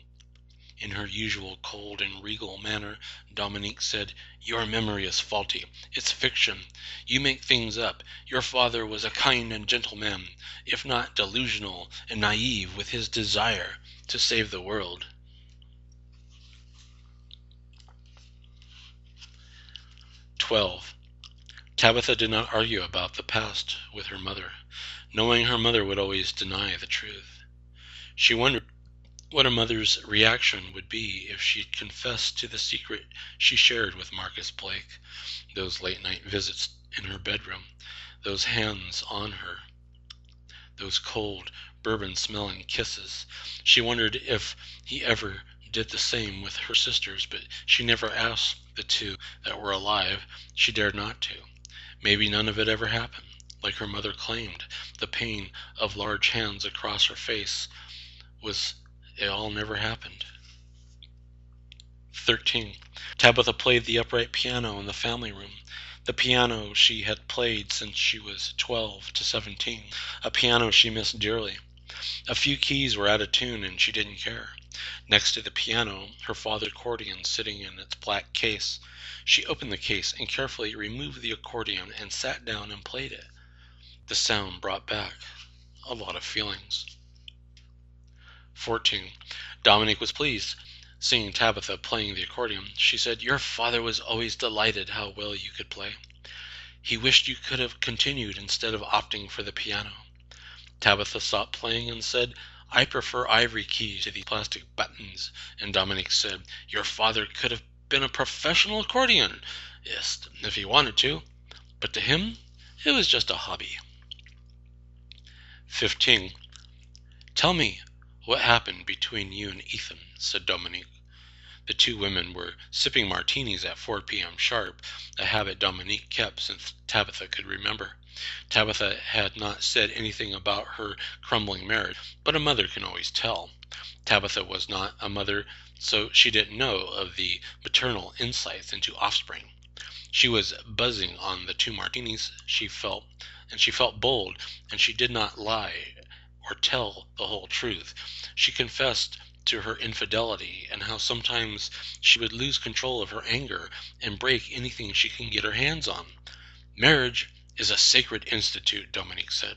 In her usual cold and regal manner, Dominique said, "Your memory is faulty. It's fiction. You make things up. Your father was a kind and gentle man, if not delusional and naive with his desire to save the world." 12. Tabitha did not argue about the past with her mother, knowing her mother would always deny the truth. She wondered what a mother's reaction would be if she'd confessed to the secret she shared with Marcus Blake, those late-night visits in her bedroom, those hands on her, those cold, bourbon-smelling kisses. She wondered if he ever did the same with her sisters, but she never asked the two that were alive. She dared not to. Maybe none of it ever happened. Like her mother claimed, the pain of large hands across her face it all never happened. 13. Tabitha played the upright piano in the family room. The piano she had played since she was 12 to 17. A piano she missed dearly. A few keys were out of tune and she didn't care. Next to the piano, her father's accordion sitting in its black case. She opened the case and carefully removed the accordion and sat down and played it. The sound brought back a lot of feelings. 14. Dominique was pleased, seeing Tabitha playing the accordion. She said, "Your father was always delighted how well you could play. He wished you could have continued instead of opting for the piano." Tabitha stopped playing and said, "I prefer ivory keys to these plastic buttons." And Dominique said, "Your father could have been a professional accordionist if he wanted to, but to him, it was just a hobby." 15. "Tell me what happened between you and Ethan," said Dominique. The two women were sipping martinis at 4 p.m. sharp, a habit Dominique kept since Tabitha could remember. Tabitha had not said anything about her crumbling marriage, but a mother can always tell. Tabitha was not a mother, so she didn't know of the maternal insights into offspring. She was buzzing on the 2 martinis she felt bold, and she did not lie or tell the whole truth. She confessed to her infidelity and how sometimes she would lose control of her anger and break anything she can get her hands on. "Marriage is a sacred institute," Dominique said.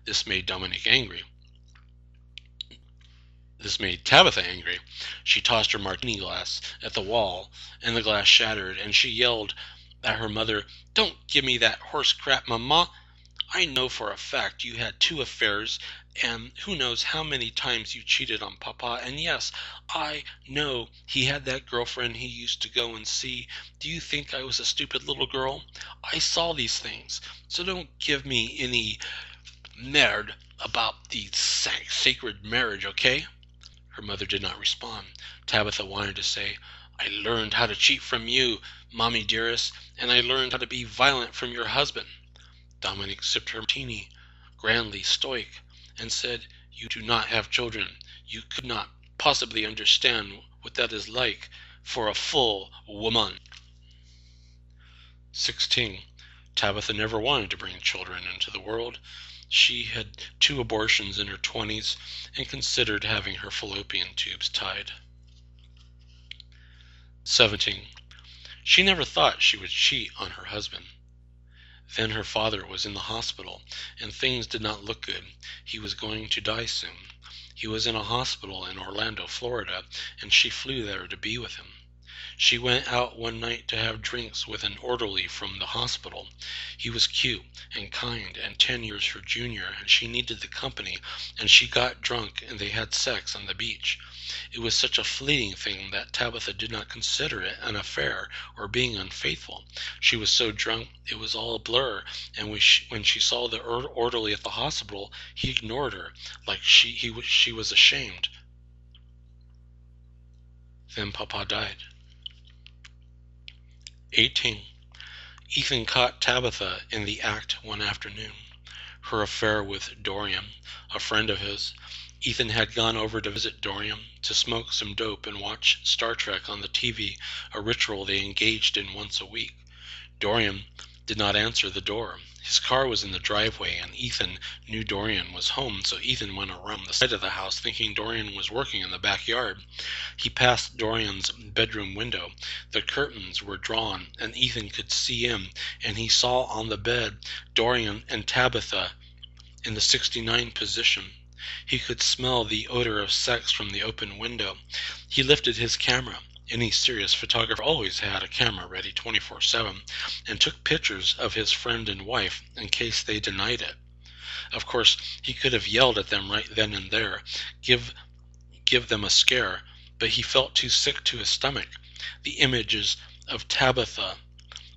This made Tabitha angry. She tossed her martini glass at the wall, and the glass shattered, and she yelled at her mother, "Don't give me that horse crap, Mama. I know for a fact you had 2 affairs, and who knows how many times you cheated on Papa, and yes, I know he had that girlfriend he used to go and see. Do you think I was a stupid little girl? I saw these things, so don't give me any merde about the sacred marriage, okay?" Her mother did not respond. Tabitha wanted to say, "I learned how to cheat from you, Mommy dearest, and I learned how to be violent from your husband." Dominique sipped her martini, grandly stoic, and said, "You do not have children. You could not possibly understand what that is like for a full woman." 16. Tabitha never wanted to bring children into the world. She had 2 abortions in her 20s and considered having her fallopian tubes tied. 17. She never thought she would cheat on her husband. Then her father was in the hospital, and things did not look good. He was going to die soon. He was in a hospital in Orlando, Florida, and she flew there to be with him. She went out one night to have drinks with an orderly from the hospital. He was cute and kind and 10 years her junior, and she needed the company, and she got drunk and they had sex on the beach. It was such a fleeting thing that Tabitha did not consider it an affair or being unfaithful. She was so drunk it was all a blur, and when she saw the orderly at the hospital, he ignored her like she was ashamed. Then Papa died. 18. Ethan caught Tabitha in the act one afternoon. Her affair with Dorian, a friend of his. Ethan had gone over to visit Dorian, to smoke some dope and watch Star Trek on the TV, a ritual they engaged in once a week. Dorian did not answer the door. His car was in the driveway, and Ethan knew Dorian was home, so Ethan went around the side of the house thinking Dorian was working in the backyard. He passed Dorian's bedroom window. The curtains were drawn, and Ethan could see in, and he saw on the bed Dorian and Tabitha in the 69 position. He could smell the odor of sex from the open window. He lifted his camera. Any serious photographer always had a camera ready 24/7, and took pictures of his friend and wife in case they denied it. Of course, he could have yelled at them right then and there, give them a scare, but he felt too sick to his stomach. The images of Tabitha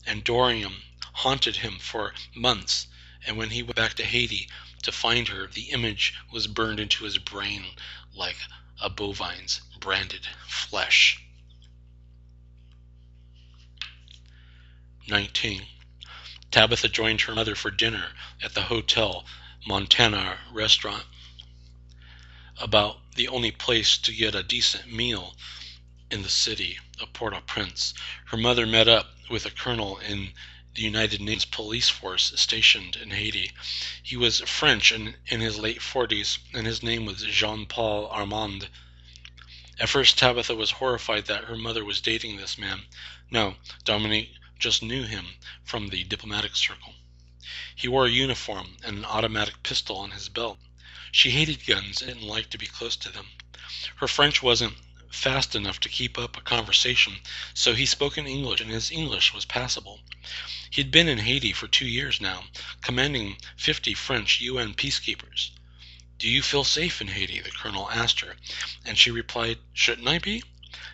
and Dorian haunted him for months, and when he went back to Haiti to find her, the image was burned into his brain like a bovine's branded flesh. 19. Tabitha joined her mother for dinner at the Hotel Montana restaurant, about the only place to get a decent meal in the city of Port-au-Prince. Her mother met up with a colonel in the United Nations police force stationed in Haiti. He was French and in his late 40s, and his name was Jean-Paul Armand. At first, Tabitha was horrified that her mother was dating this man. No, Dominique just knew him from the diplomatic circle. He wore a uniform and an automatic pistol on his belt. She hated guns and didn't like to be close to them. Her French wasn't fast enough to keep up a conversation, so he spoke in English, and his English was passable. He'd been in Haiti for 2 years now, commanding 50 French UN peacekeepers. "Do you feel safe in Haiti?" the colonel asked her, and she replied, "Shouldn't I be?"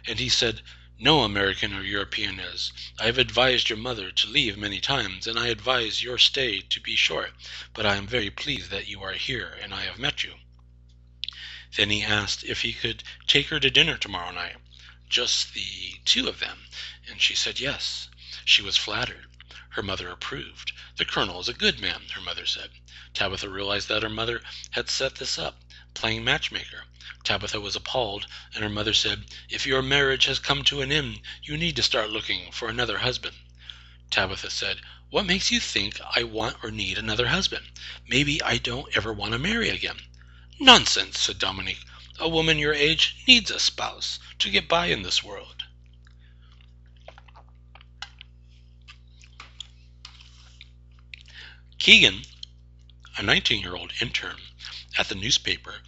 And he said, "No American or European is. I have advised your mother to leave many times, and I advise your stay to be short, but I am very pleased that you are here and I have met you." Then he asked if he could take her to dinner tomorrow night, just the two of them, and she said yes. She was flattered. Her mother approved. "The colonel is a good man," her mother said. Tabitha realized that her mother had set this up, playing matchmaker. Tabitha was appalled, and her mother said, "If your marriage has come to an end, you need to start looking for another husband." Tabitha said, "What makes you think I want or need another husband? Maybe I don't ever want to marry again." "Nonsense," said Dominique. "A woman your age needs a spouse to get by in this world." Keegan, a 19-year-old intern at the newspaper,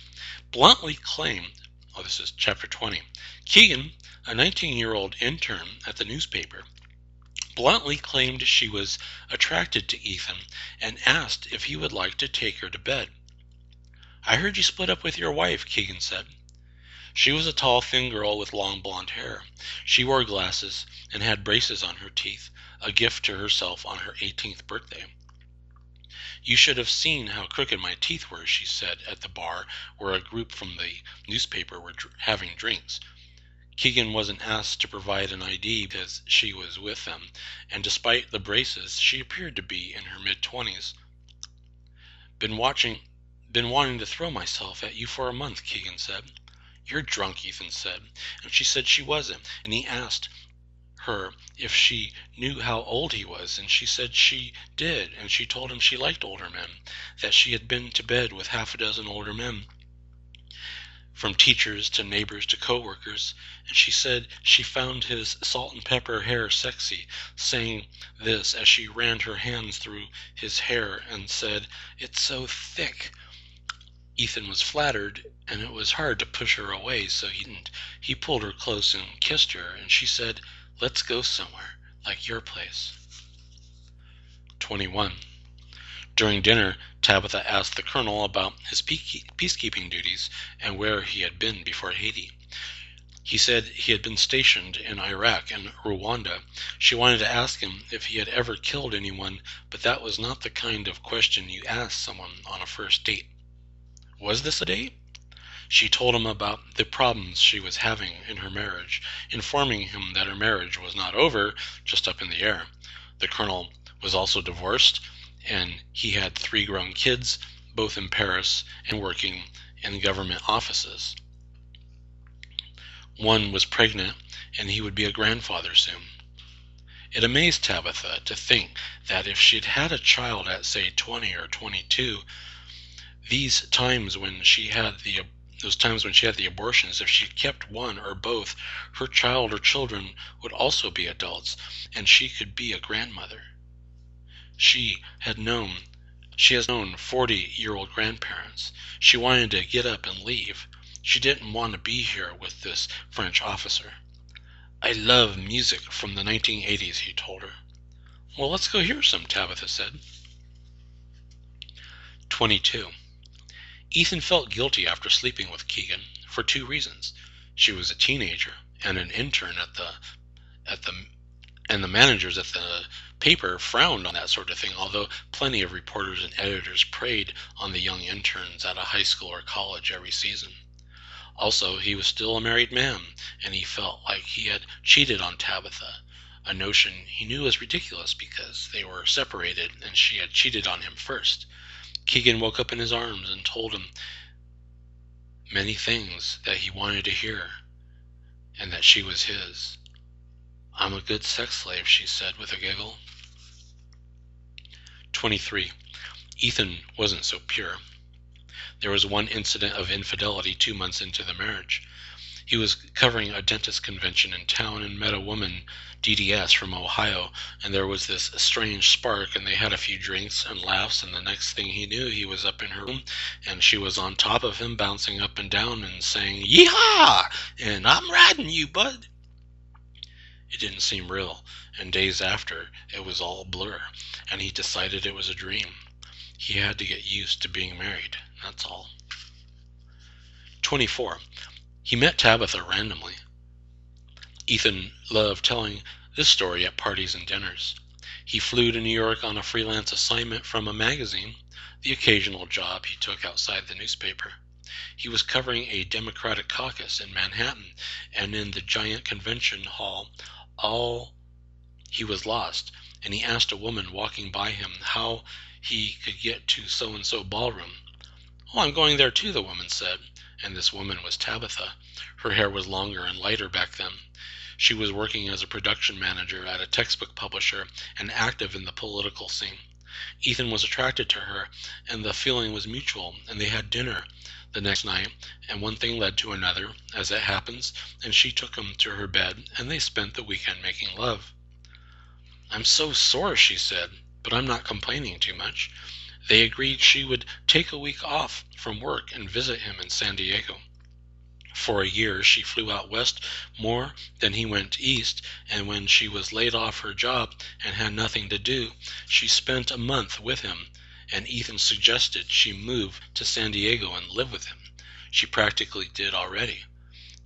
bluntly claimed, this is chapter 20. Keegan, a 19-year-old intern at the newspaper, bluntly claimed she was attracted to Ethan and asked if he would like to take her to bed. "I heard you split up with your wife," Keegan said. She was a tall, thin girl with long blonde hair. She wore glasses and had braces on her teeth, a gift to herself on her 18th birthday. "You should have seen how crooked my teeth were," she said at the bar where a group from the newspaper were having drinks. Keegan wasn't asked to provide an ID because she was with them, and despite the braces, she appeared to be in her mid-20s. Been wanting to throw myself at you for a month," Keegan said. "You're drunk," Ethan said, and she said she wasn't, and he asked her if she knew how old he was, and she said she did, and she told him she liked older men, that she had been to bed with half a dozen older men, from teachers to neighbors to co-workers, and she said she found his salt and pepper hair sexy, saying this as she ran her hands through his hair and said, "It's so thick." Ethan was flattered, and it was hard to push her away, so he didn't. He pulled her close and kissed her, and she said, "Let's go somewhere, like your place." 21. During dinner, Tabitha asked the colonel about his peacekeeping duties and where he had been before Haiti. He said he had been stationed in Iraq and Rwanda. She wanted to ask him if he had ever killed anyone, but that was not the kind of question you ask someone on a first date. Was this a date? She told him about the problems she was having in her marriage, informing him that her marriage was not over, just up in the air. The colonel was also divorced, and he had 3 grown kids, both in Paris and working in government offices. One was pregnant, and he would be a grandfather soon. It amazed Tabitha to think that if she'd had a child at, say, 20 or 22, those times when she had the abortions, if she kept one or both, her child or children would also be adults, and she could be a grandmother. She has known 40-year-old grandparents. She wanted to get up and leave. She didn't want to be here with this French officer. "I love music from the 1980s, he told her. "Well, let's go hear some," Tabitha said. 22. Ethan felt guilty after sleeping with Keegan for 2 reasons. She was a teenager and an intern and the managers at the paper frowned on that sort of thing, although plenty of reporters and editors preyed on the young interns at a high school or college every season. Also, he was still a married man, and he felt like he had cheated on Tabitha, a notion he knew was ridiculous because they were separated and she had cheated on him first. Keegan woke up in his arms and told him many things that he wanted to hear, and that she was his. "I'm a good sex slave," she said with a giggle. 23. Ethan wasn't so pure. There was one incident of infidelity 2 months into the marriage. He was covering a dentist convention in town and met a woman, DDS, from Ohio, and there was this strange spark, and they had a few drinks and laughs, and the next thing he knew, he was up in her room, and she was on top of him, bouncing up and down and saying, "Yeehaw!" and "I'm riding you, bud." It didn't seem real, and days after, it was all a blur, and he decided it was a dream. He had to get used to being married, that's all. 24. He met Tabitha randomly. Ethan loved telling this story at parties and dinners. He flew to New York on a freelance assignment from a magazine, the occasional job he took outside the newspaper. He was covering a Democratic caucus in Manhattan, and in the giant convention hall, he was lost, and he asked a woman walking by him how he could get to so-and-so ballroom. "Oh, I'm going there too," the woman said, and this woman was Tabitha. Her hair was longer and lighter back then. She was working as a production manager at a textbook publisher and active in the political scene. Ethan was attracted to her, and the feeling was mutual, and they had dinner the next night, and one thing led to another, as it happens, and she took him to her bed, and they spent the weekend making love. "I'm so sore," she said, "but I'm not complaining too much." They agreed she would take a week off from work and visit him in San Diego. For a year she flew out west more than he went east, and when she was laid off her job and had nothing to do, she spent a month with him, and Ethan suggested she move to San Diego and live with him. She practically did already.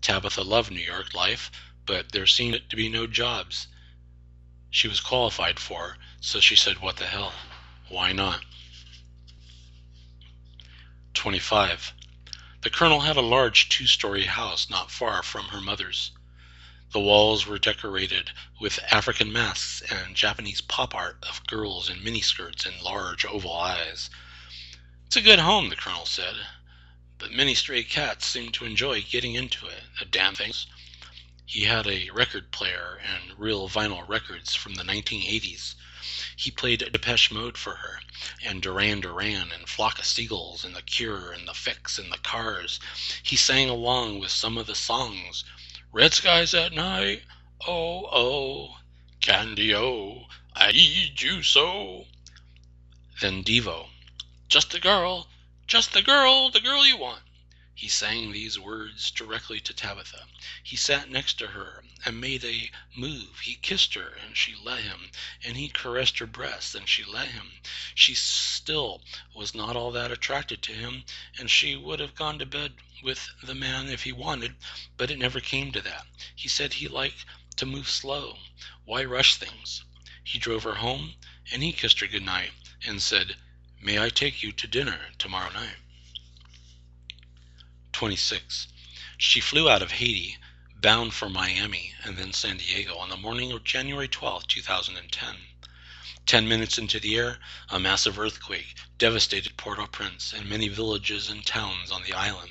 Tabitha loved New York life, but there seemed to be no jobs she was qualified for, so she said, "What the hell? Why not?" 25. The Colonel had a large 2-story house not far from her mother's. The walls were decorated with African masks and Japanese pop art of girls in miniskirts and large oval eyes. "It's a good home," the Colonel said, "but many stray cats seem to enjoy getting into it, the damn things." He had a record player and real vinyl records from the 1980s. He played Depeche Mode for her, and Duran Duran, and Flock of Seagulls, and The Cure, and The Fix, and The Cars. He sang along with some of the songs. "Red skies at night, oh, oh, candy, oh, I need you so." Then Devo, just the girl you want." He sang these words directly to Tabitha. He sat next to her and made a move. He kissed her, and she let him, and he caressed her breasts, and she let him. She still was not all that attracted to him, and she would have gone to bed with the man if he wanted, but it never came to that. He said he liked to move slow. Why rush things? He drove her home, and he kissed her goodnight, and said, "May I take you to dinner tomorrow night?" 26. She flew out of Haiti, bound for Miami and then San Diego on the morning of January 12, 2010. 10 minutes into the air, a massive earthquake devastated Port-au-Prince and many villages and towns on the island.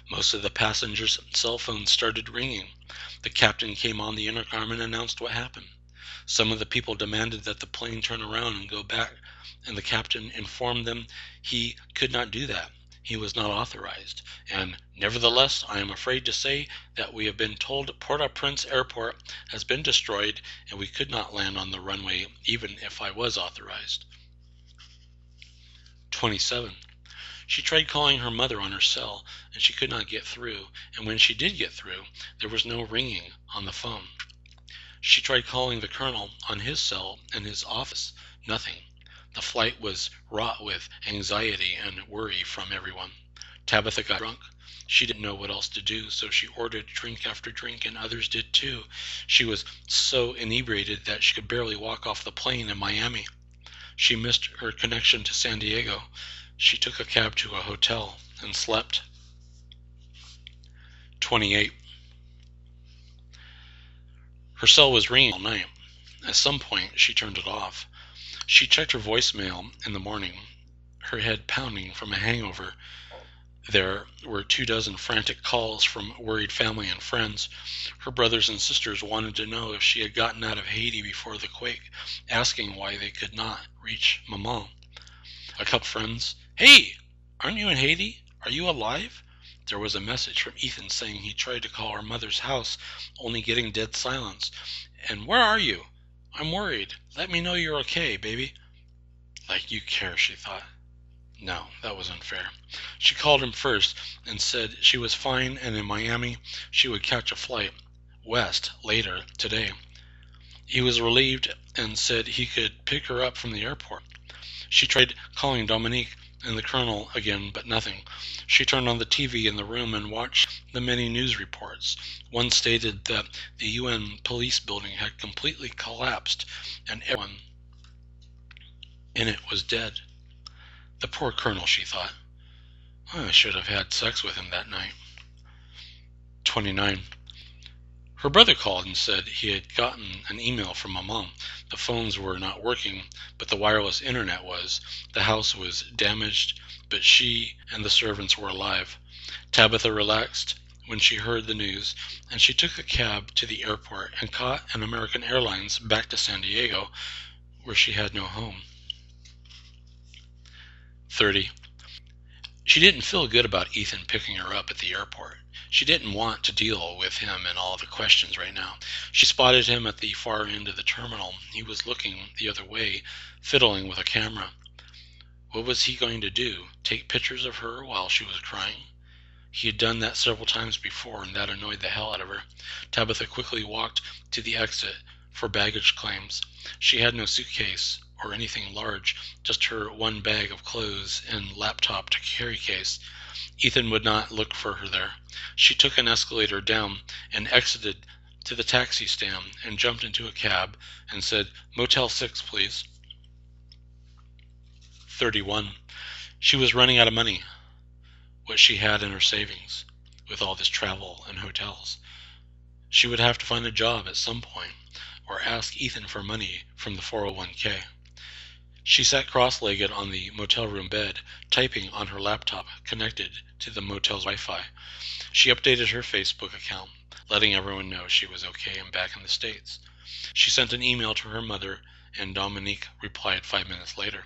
Most of the passengers' cell phones started ringing. The captain came on the intercom and announced what happened. Some of the people demanded that the plane turn around and go back, and the captain informed them he could not do that. He was not authorized, and "Nevertheless, I am afraid to say that we have been told Port-au-Prince Airport has been destroyed, and we could not land on the runway even if I was authorized." 27. She tried calling her mother on her cell, and she could not get through, and when she did get through, there was no ringing on the phone. She tried calling the Colonel on his cell in his office. Nothing. The flight was wrought with anxiety and worry from everyone. Tabitha got drunk. She didn't know what else to do, so she ordered drink after drink, and others did too. She was so inebriated that she could barely walk off the plane in Miami. She missed her connection to San Diego. She took a cab to a hotel and slept. 28. Her cell was ringing all night. At some point, she turned it off. She checked her voicemail in the morning, her head pounding from a hangover. There were 24 frantic calls from worried family and friends. Her brothers and sisters wanted to know if she had gotten out of Haiti before the quake, asking why they could not reach Maman. A couple friends, "Hey, aren't you in Haiti? Are you alive?" There was a message from Ethan saying he tried to call her mother's house, only getting dead silence. "And where are you? I'm worried. Let me know you're okay, baby." Like you care, she thought. No, that was unfair. She called him first and said she was fine and in Miami she would catch a flight west later today. He was relieved and said he could pick her up from the airport. She tried calling Dominique and the colonel again, but nothing. She turned on the TV in the room and watched the many news reports. One stated that the UN police building had completely collapsed and everyone in it was dead. The poor colonel, she thought. I should have had sex with him that night. 29. Her brother called and said he had gotten an email from Maman. The phones were not working, but the wireless internet was. The house was damaged, but she and the servants were alive. Tabitha relaxed when she heard the news, and she took a cab to the airport and caught an American Airlines back to San Diego, where she had no home. 30. She didn't feel good about Ethan picking her up at the airport. She didn't want to deal with him and all the questions right now. She spotted him at the far end of the terminal. He was looking the other way, fiddling with a camera. What was he going to do? Take pictures of her while she was crying? He had done that several times before, and that annoyed the hell out of her. Tabitha quickly walked to the exit for baggage claims. She had no suitcase or anything large, just her one bag of clothes and laptop to carry case. Ethan would not look for her there. She took an escalator down and exited to the taxi stand and jumped into a cab and said, "Motel 6, please." 31. She was running out of money, what she had in her savings, with all this travel and hotels. She would have to find a job at some point, or ask Ethan for money from the 401k. She sat cross-legged on the motel room bed, typing on her laptop connected to the motel's Wi-Fi. She updated her Facebook account, letting everyone know she was okay and back in the States. She sent an email to her mother, and Dominique replied 5 minutes later.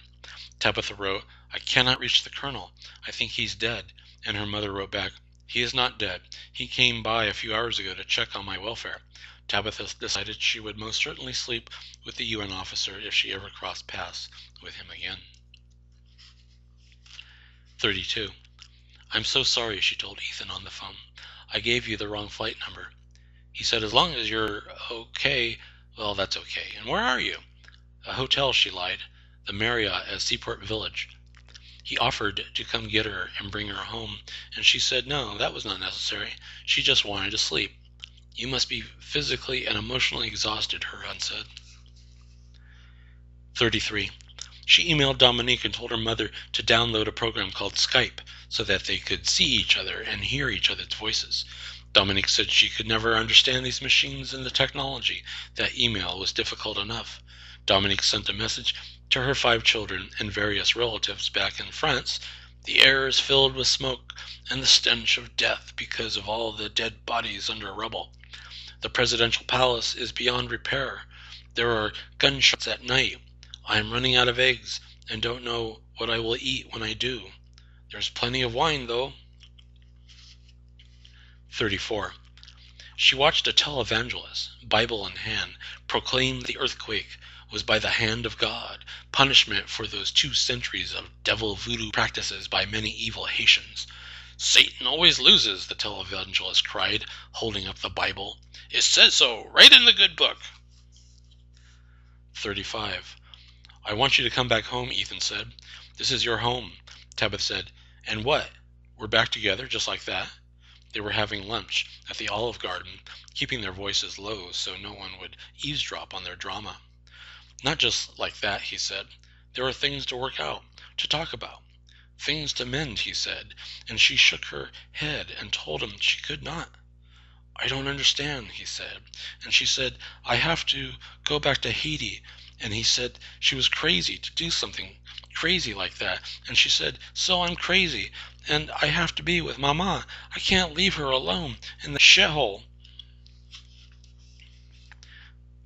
Tabitha wrote, "I cannot reach the colonel. I think he's dead." And her mother wrote back, "He is not dead. He came by a few hours ago to check on my welfare." Tabitha decided she would most certainly sleep with the UN officer if she ever crossed paths with him again. 32. "I'm so sorry," she told Ethan on the phone. "I gave you the wrong flight number." He said, "As long as you're okay, well, that's okay. And where are you?" "A hotel," she lied. "The Marriott at Seaport Village." He offered to come get her and bring her home, and she said no, that was not necessary. She just wanted to sleep. "You must be physically and emotionally exhausted," her husband said. 33. She emailed Dominique and told her mother to download a program called Skype so that they could see each other and hear each other's voices. Dominique said she could never understand these machines and the technology. That email was difficult enough. Dominique sent a message to her 5 children and various relatives back in France. "The air is filled with smoke and the stench of death because of all the dead bodies under rubble. The presidential palace is beyond repair. There are gunshots at night. I am running out of eggs and don't know what I will eat when I do. There's plenty of wine, though." 34. She watched a televangelist, Bible in hand, proclaim the earthquake was by the hand of God, punishment for those 2 centuries of devil voodoo practices by many evil Haitians. "Satan always loses," the televangelist cried, holding up the Bible. "It says so, right in the good book." 35. "I want you to come back home," Ethan said. "This is your home." Tabitha said, "And what? We're back together just like that?" They were having lunch at the Olive Garden, keeping their voices low so no one would eavesdrop on their drama. "Not just like that," he said. "There are things to work out, to talk about. Things to mend," he said, and she shook her head and told him she could not. I don't understand, he said. And she said, I have to go back to Haiti. And he said she was crazy to do something crazy like that. And she said, so I'm crazy, and I have to be with Mama. I can't leave her alone in the shithole.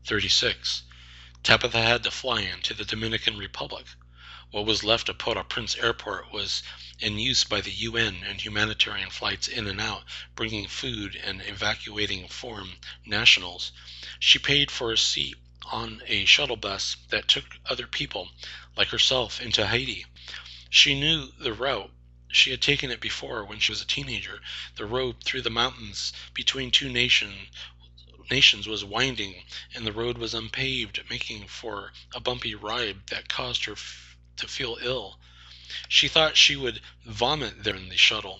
36. Tabitha had to fly into the Dominican Republic. What was left of Port-au-Prince Airport was in use by the UN and humanitarian flights in and out, bringing food and evacuating foreign nationals. She paid for a seat on a shuttle bus that took other people, like herself, into Haiti. She knew the route. She had taken it before when she was a teenager. The road through the mountains between two nations was winding, and the road was unpaved, making for a bumpy ride that caused her to feel ill. She thought she would vomit there in the shuttle.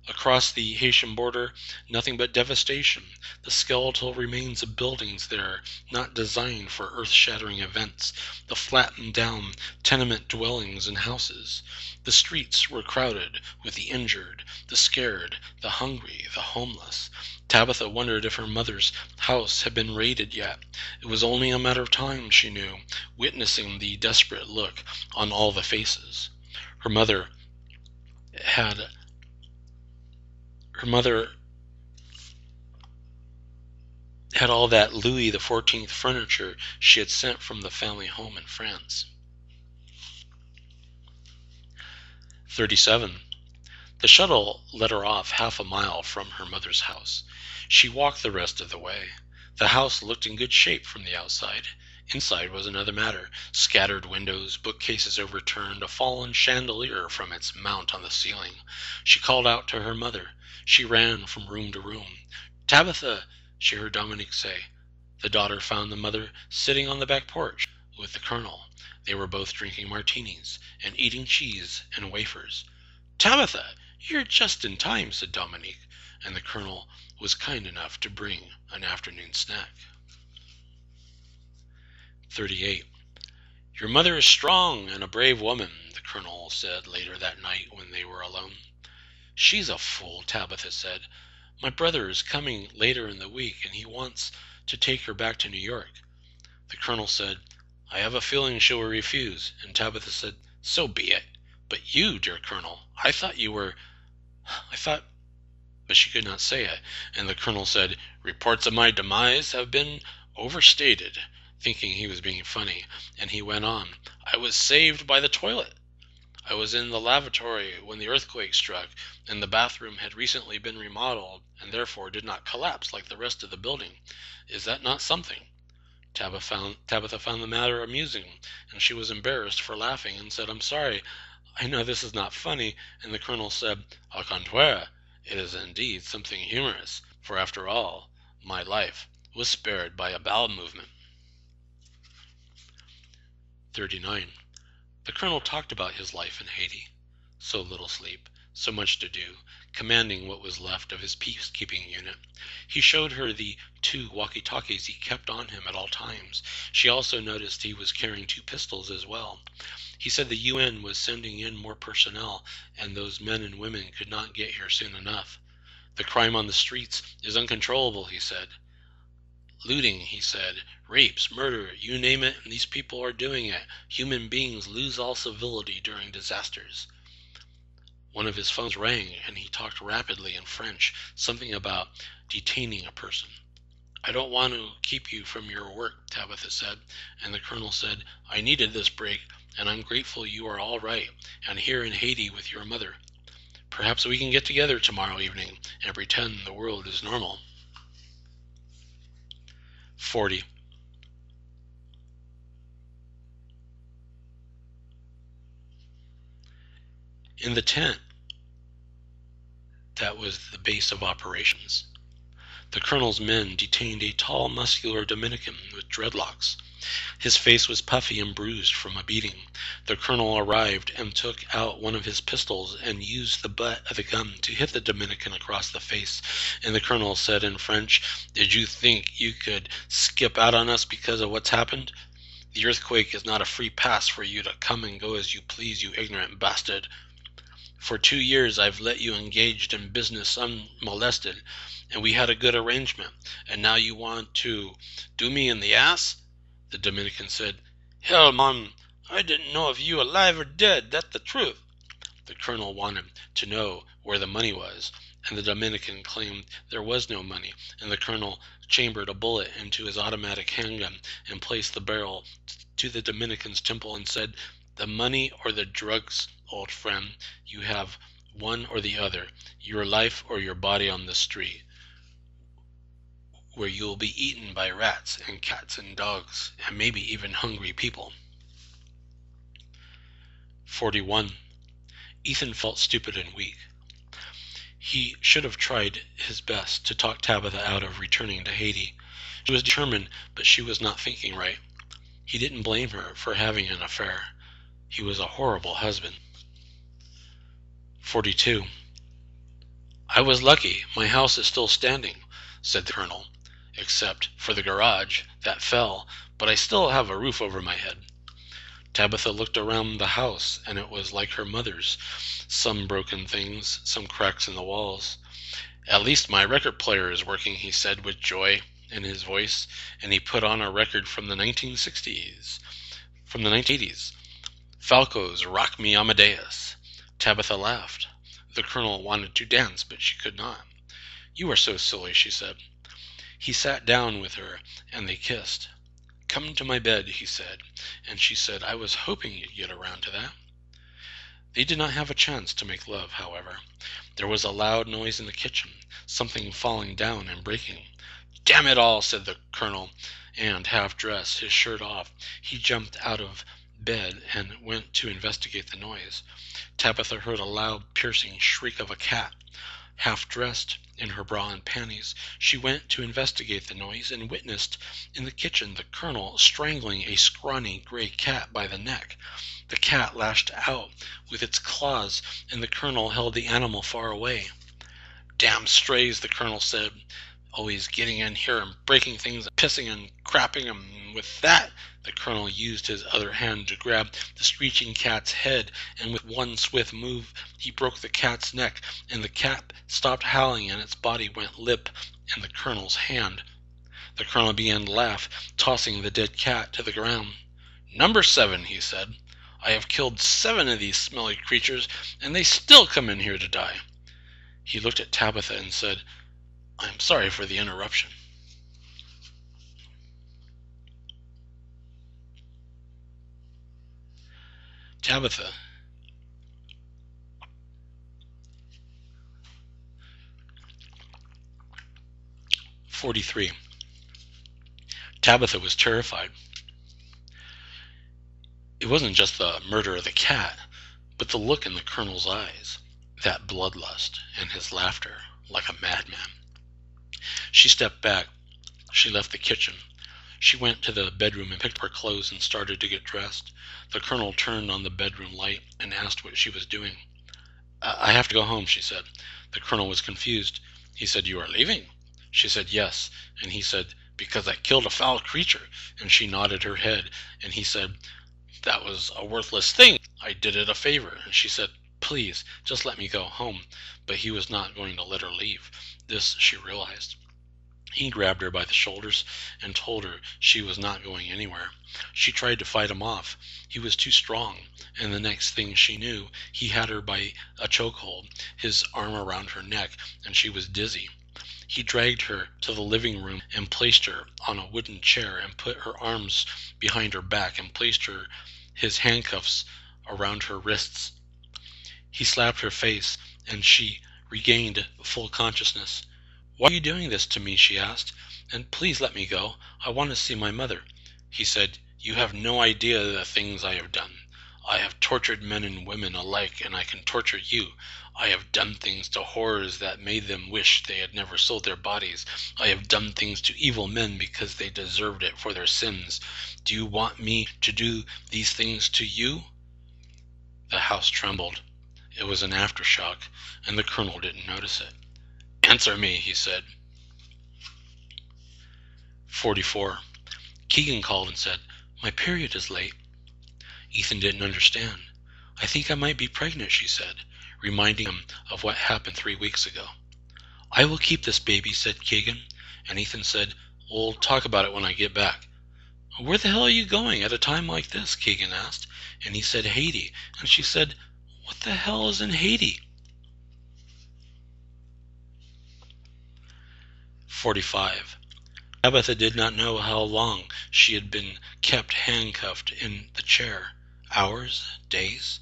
Across the Haitian border, nothing but devastation, the skeletal remains of buildings there not designed for earth-shattering events, the flattened down tenement dwellings and houses. The streets were crowded with the injured, the scared, the hungry, the homeless. Tabitha wondered if her mother's house had been raided yet. It was only a matter of time, she knew, witnessing the desperate look on all the faces. Her mother had all that Louis XIV furniture she had sent from the family home in France. 37. The shuttle let her off half a mile from her mother's house. She walked the rest of the way. The house looked in good shape from the outside. Inside was another matter. Scattered windows, bookcases overturned, a fallen chandelier from its mount on the ceiling. She called out to her mother. She ran from room to room. Tabitha, she heard Dominique say. The daughter found the mother sitting on the back porch with the colonel. They were both drinking martinis and eating cheese and wafers. Tabitha, you're just in time, said Dominique, and the colonel was kind enough to bring an afternoon snack. 38. Your mother is strong and a brave woman, the colonel said later that night when they were alone. She's a fool, Tabitha said. My brother is coming later in the week, and he wants to take her back to New York. The colonel said, I have a feeling she will refuse, and Tabitha said, so be it. But you, dear colonel, I thought, but she could not say it, and the colonel said, reports of my demise have been overstated, thinking he was being funny, and he went on, I was saved by the toilet. I was in the lavatory when the earthquake struck, and the bathroom had recently been remodeled, and therefore did not collapse like the rest of the building. Is that not something? Tabitha found the matter amusing, and she was embarrassed for laughing, and said, I'm sorry, I know this is not funny, and the colonel said, au contraire, it is indeed something humorous, for after all, my life was spared by a bowel movement. 39. The colonel talked about his life in Haiti. So little sleep, so much to do, commanding what was left of his peacekeeping unit. He showed her the 2 walkie-talkies he kept on him at all times. She also noticed he was carrying 2 pistols as well. He said the UN was sending in more personnel, and those men and women could not get here soon enough. The crime on the streets is uncontrollable, he said. Looting, he said, rapes, murder, you name it, and these people are doing it. Human beings lose all civility during disasters. One of his phones rang, and he talked rapidly in French, something about detaining a person. I don't want to keep you from your work, Tabitha said, and the colonel said, I needed this break, and I'm grateful you are all right, and here in Haiti with your mother. Perhaps we can get together tomorrow evening and pretend the world is normal. 40. In the tent that was the base of operations, the colonel's men detained a tall, muscular Dominican with dreadlocks. His face was puffy and bruised from a beating. The colonel arrived and took out one of his pistols and used the butt of the gun to hit the Dominican across the face. And the colonel said in French, Did you think you could skip out on us because of what's happened? The earthquake is not a free pass for you to come and go as you please, you ignorant bastard. For 2 years I've let you engaged in business unmolested, and we had a good arrangement, and now you want to do me in the ass?" The Dominican said, "Hell, Mom, I didn't know if you alive or dead, that's the truth." The Colonel wanted to know where the money was, and the Dominican claimed there was no money, and the Colonel chambered a bullet into his automatic handgun and placed the barrel to the Dominican's temple and said, "The money or the drugs, old friend, you have one or the other, your life or your body on the street, where you will be eaten by rats and cats and dogs, and maybe even hungry people." 41. Ethan felt stupid and weak. He should have tried his best to talk Tabitha out of returning to Haiti. She was determined, but she was not thinking right. He didn't blame her for having an affair. He was a horrible husband. 42. "I was lucky. My house is still standing," said the Colonel, "except for the garage that fell, but I still have a roof over my head." Tabitha looked around the house, and it was like her mother's. Some broken things, some cracks in the walls. "At least my record player is working," he said with joy in his voice, and he put on a record from the 1960s, from the 1980s. Falco's "Rock Me Amadeus." Tabitha laughed. The Colonel wanted to dance, but she could not. "You are so silly," she said. He sat down with her, and they kissed. "Come to my bed," he said, and she said, "I was hoping you'd get around to that." They did not have a chance to make love, however. There was a loud noise in the kitchen, something falling down and breaking. "Damn it all," said the Colonel, and, half dressed, his shirt off, he jumped out of bed and went to investigate the noise. Tabitha heard a loud, piercing shriek of a cat. Half dressed in her bra and panties, she went to investigate the noise and witnessed in the kitchen the Colonel strangling a scrawny gray cat by the neck. The cat lashed out with its claws, and the Colonel held the animal far away. "Damn strays," the Colonel said, "always getting in here and breaking things, pissing and crapping, and with that," the Colonel used his other hand to grab the screeching cat's head, and with one swift move he broke the cat's neck, and the cat stopped howling and its body went limp in the Colonel's hand. The Colonel began to laugh, tossing the dead cat to the ground. "Number 7, he said. "I have killed 7 of these smelly creatures, and they still come in here to die." He looked at Tabitha and said, "I am sorry for the interruption." Tabitha. 43. Tabitha was terrified. It wasn't just the murder of the cat, but the look in the Colonel's eyes, that bloodlust, and his laughter like a madman. She stepped back. She left the kitchen. She went to the bedroom and picked up her clothes and started to get dressed. The Colonel turned on the bedroom light and asked what she was doing. I have to go home," she said. The Colonel was confused. He said, "You are leaving?" She said, "Yes." And he said, "Because I killed a foul creature." And she nodded her head. And he said, "That was a worthless thing. I did it a favor." And she said, "Please, just let me go home." But he was not going to let her leave. This she realized. He grabbed her by the shoulders and told her she was not going anywhere. She tried to fight him off. He was too strong, and the next thing she knew, he had her by a chokehold, his arm around her neck, and she was dizzy. He dragged her to the living room and placed her on a wooden chair and put her arms behind her back and placed his handcuffs around her wrists. He slapped her face, and she regained full consciousness. "Why are you doing this to me?" she asked. "And please let me go. I want to see my mother." He said, "You have no idea the things I have done. I have tortured men and women alike, and I can torture you. I have done things to horrors that made them wish they had never sold their bodies. I have done things to evil men because they deserved it for their sins. Do you want me to do these things to you?" The house trembled. It was an aftershock, and the Colonel didn't notice it. "Answer me," he said. 44. Keegan called and said, "My period is late." Ethan didn't understand. "I think I might be pregnant," she said. reminding him of what happened 3 weeks ago. "I will keep this baby," said Keegan, and Ethan said, "We'll talk about it when I get back." "Where the hell are you going at a time like this?" Keegan asked, and he said Haiti, and she said, "What the hell is in Haiti?" 45. Tabitha did not know how long she had been kept handcuffed in the chair. Hours? Days?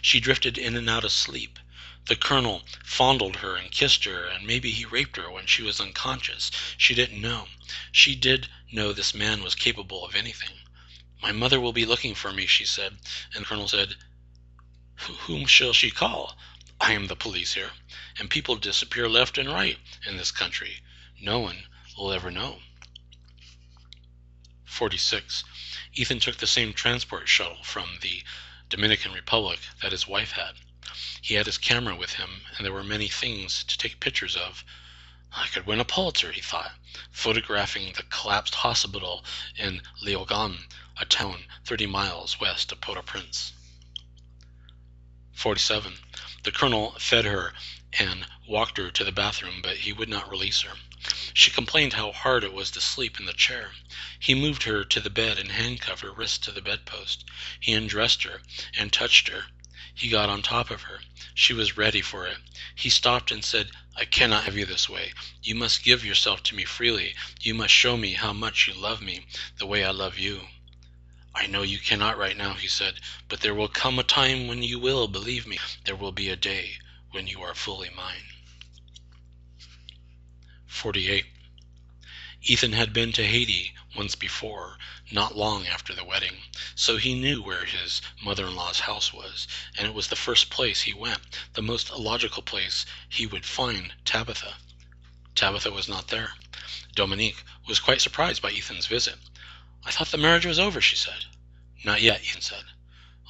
She drifted in and out of sleep. The colonel fondled her and kissed her, and maybe he raped her when she was unconscious. She didn't know. She did know this man was capable of anything. "My mother will be looking for me," she said, and the colonel said, "Whom shall she call? I am the police here, and people disappear left and right in this country. No one will ever know." 46. Ethan took the same transport shuttle from the Dominican Republic that his wife had. He had his camera with him, and there were many things to take pictures of. "I could win a Pulitzer," he thought, photographing the collapsed hospital in Léogâne, a town 30 miles west of Port-au-Prince. 47. The colonel fed her and walked her to the bathroom, but he would not release her. She complained how hard it was to sleep in the chair. He moved her to the bed and handcuffed her wrists to the bedpost. He undressed her and touched her. He got on top of her. She was ready for it. He stopped and said, "I cannot have you this way. You must give yourself to me freely. You must show me how much you love me, the way I love you." "I know you cannot right now," he said, "but there will come a time when you will, believe me. There will be a day when you are fully mine." 48. Ethan had been to Haiti once before, not long after the wedding, so he knew where his mother-in-law's house was, and it was the first place he went, the most logical place he would find Tabitha. Tabitha was not there. Dominique was quite surprised by Ethan's visit. "I thought the marriage was over," she said. "Not yet," Ethan said.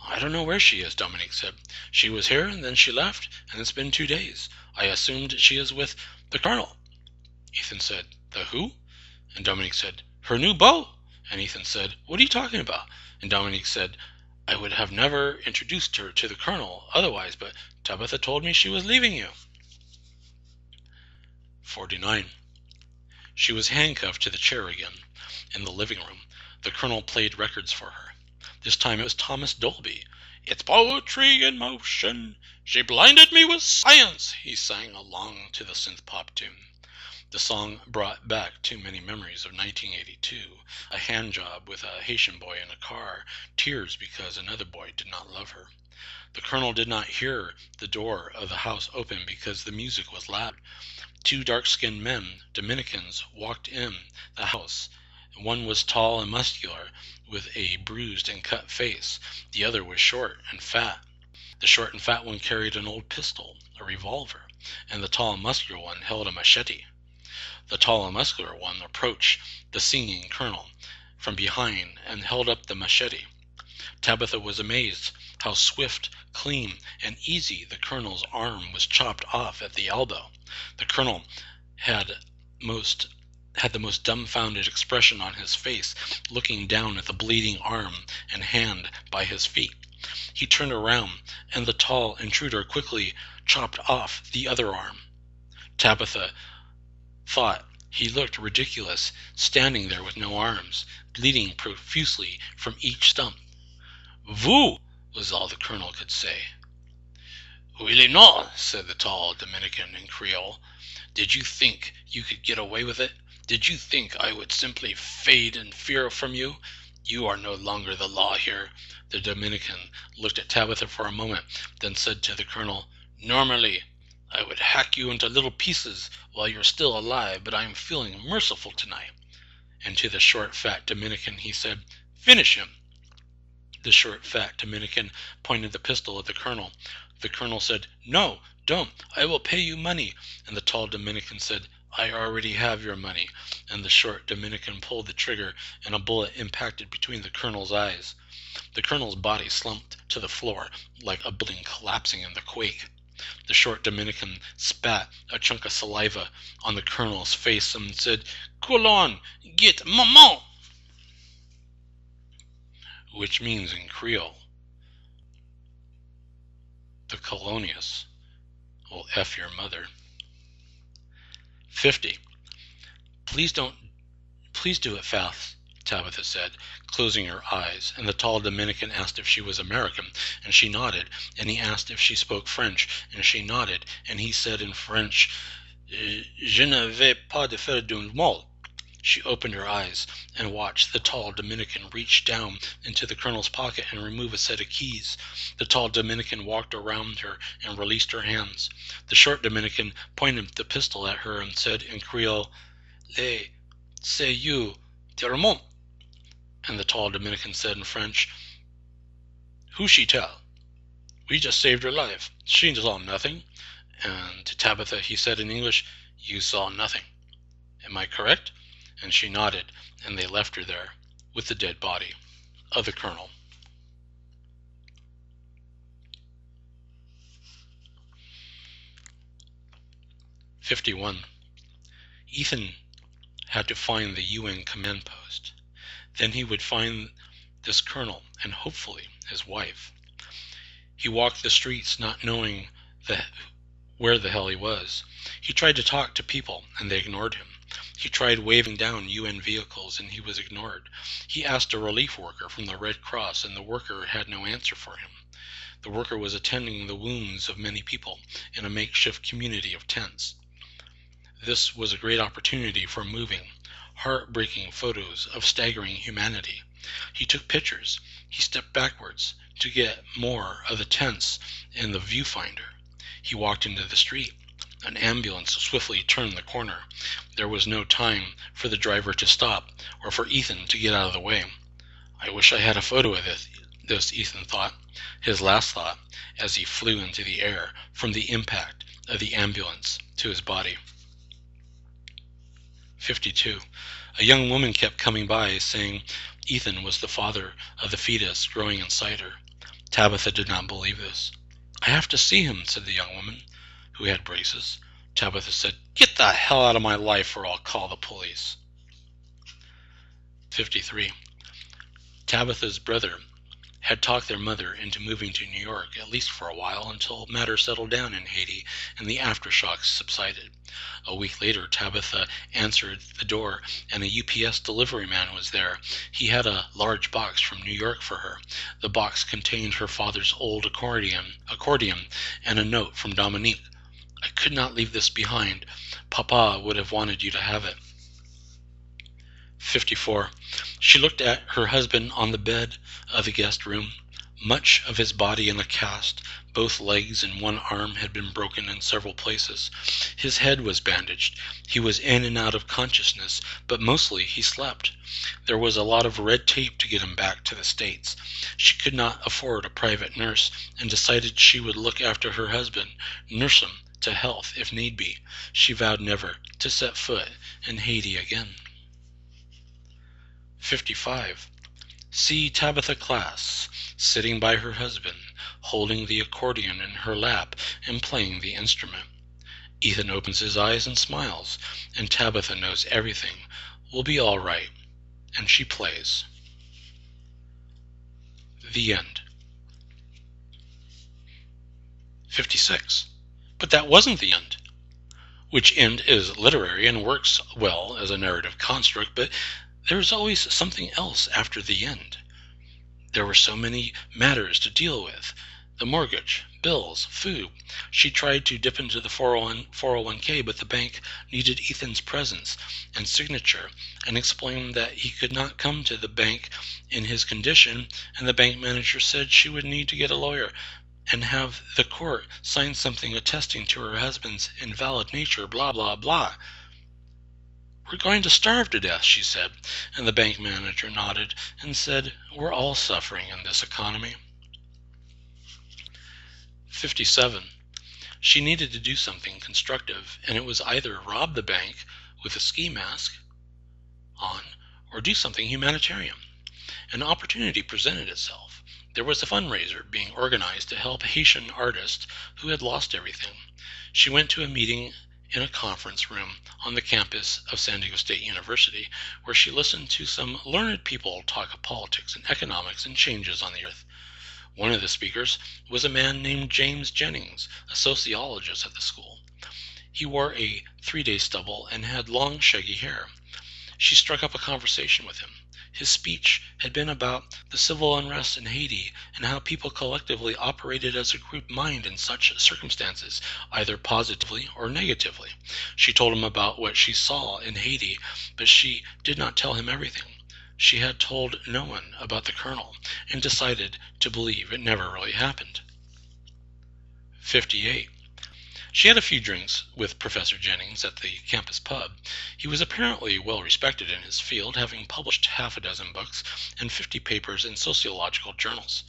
"I don't know where she is," Dominique said. "She was here, and then she left, and it's been 2 days. I assumed she is with the colonel." Ethan said, "The who?" And Dominique said, "Her new beau." And Ethan said, "What are you talking about?" And Dominique said, "I would have never introduced her to the colonel otherwise, but Tabitha told me she was leaving you." 49. She was handcuffed to the chair again. In the living room, the colonel played records for her. This time it was Thomas Dolby. "It's poetry in motion. She blinded me with science," he sang along to the synth-pop tune. The song brought back too many memories of 1982, a hand job with a Haitian boy in a car, tears because another boy did not love her. The colonel did not hear the door of the house open because the music was loud. 2 dark-skinned men, Dominicans, walked in the house. One was tall and muscular, with a bruised and cut face. The other was short and fat. The short and fat one carried an old pistol, a revolver, and the tall and muscular one held a machete. The tall and muscular one approached the singing colonel from behind and held up the machete. Tabitha was amazed how swift, clean, and easy the colonel's arm was chopped off at the elbow. The colonel had the most dumbfounded expression on his face, looking down at the bleeding arm and hand by his feet. He turned around, and the tall intruder quickly chopped off the other arm. Tabitha thought he looked ridiculous, standing there with no arms, bleeding profusely from each stump. "Vous!" was all the colonel could say. "Oui, non," said the tall Dominican in Creole. "Did you think you could get away with it? Did you think I would simply fade in fear from you? You are no longer the law here." The Dominican looked at Tabitha for a moment, then said to the colonel, "Normally, I would hack you into little pieces while you're still alive, but I am feeling merciful tonight." And to the short, fat Dominican he said, "Finish him." The short, fat Dominican pointed the pistol at the colonel. The colonel said, "No, don't. I will pay you money." And the tall Dominican said, "I already have your money." And the short Dominican pulled the trigger, and a bullet impacted between the colonel's eyes. The colonel's body slumped to the floor like a building collapsing in the quake. The short Dominican spat a chunk of saliva on the colonel's face and said, "Coulon, get maman," which means in Creole, the colonius Well, F your mother. 50. Please do it fast, Tabitha said, closing her eyes, and the tall Dominican asked if she was American, and she nodded, and he asked if she spoke French, and she nodded, and he said in French, Je ne vais pas te faire d'un mot. She opened her eyes and watched the tall Dominican reach down into the colonel's pocket and remove a set of keys. The tall Dominican walked around her and released her hands. The short Dominican pointed the pistol at her and said in Creole, C'est you, Termont. And the tall Dominican said in French, Who she tell? We just saved her life. She saw nothing. And to Tabitha he said in English, You saw nothing. Am I correct? And she nodded, and they left her there with the dead body of the colonel. "51. Ethan had to find the UN command post. Then he would find this colonel and hopefully his wife. He walked the streets not knowing where the hell he was. He tried to talk to people and they ignored him. He tried waving down UN vehicles and he was ignored. He asked a relief worker from the Red Cross and the worker had no answer for him. The worker was attending the wounds of many people in a makeshift community of tents. This was a great opportunity for moving, heartbreaking photos of staggering humanity. He took pictures. He stepped backwards to get more of the tents in the viewfinder. He walked into the street. An ambulance swiftly turned the corner. There was no time for the driver to stop or for Ethan to get out of the way. I wish I had a photo of this, Ethan thought, his last thought, as he flew into the air from the impact of the ambulance to his body. 52. A young woman kept coming by, saying Ethan was the father of the fetus growing inside her. Tabitha did not believe this. I have to see him, said the young woman, who had braces. Tabitha said, Get the hell out of my life or I'll call the police. 53. Tabitha's brother had talked their mother into moving to New York, at least for a while, until matters settled down in Haiti and the aftershocks subsided. A week later, Tabitha answered the door, and a UPS delivery man was there. He had a large box from New York for her. The box contained her father's old accordion, and a note from Dominique. I could not leave this behind. Papa would have wanted you to have it. 54. She looked at her husband on the bed of the guest room. Much of his body in a cast. Both legs and one arm had been broken in several places. His head was bandaged. He was in and out of consciousness, but mostly he slept. There was a lot of red tape to get him back to the States. She could not afford a private nurse and decided she would look after her husband, nurse him to health if need be. She vowed never to set foot in Haiti again. 55. See Tabitha Class, sitting by her husband, holding the accordion in her lap and playing the instrument. Ethan opens his eyes and smiles, and Tabitha knows everything will be all right, and she plays. The end. 56. But that wasn't the end. Which end is literary and works well as a narrative construct, but there's always something else after the end. There were so many matters to deal with. The mortgage, bills, food. She tried to dip into the 401k, but the bank needed Ethan's presence and signature and explained that he could not come to the bank in his condition, and the bank manager said she would need to get a lawyer and have the court sign something attesting to her husband's invalid nature, blah, blah, blah. We're going to starve to death, she said, and the bank manager nodded and said, We're all suffering in this economy. 57. She needed to do something constructive, and it was either rob the bank with a ski mask on or do something humanitarian. An opportunity presented itself. There was a fundraiser being organized to help Haitian artists who had lost everything. She went to a meeting in a conference room on the campus of San Diego State University, where she listened to some learned people talk of politics and economics and changes on the earth. One of the speakers was a man named James Jennings, a sociologist at the school. He wore a 3-day stubble and had long, shaggy hair. She struck up a conversation with him. His speech had been about the civil unrest in Haiti and how people collectively operated as a group mind in such circumstances, either positively or negatively. She told him about what she saw in Haiti, but she did not tell him everything. She had told no one about the colonel and decided to believe it never really happened. 58. She had a few drinks with Professor Jennings at the campus pub. He was apparently well respected in his field, having published half a dozen books and 50 papers in sociological journals.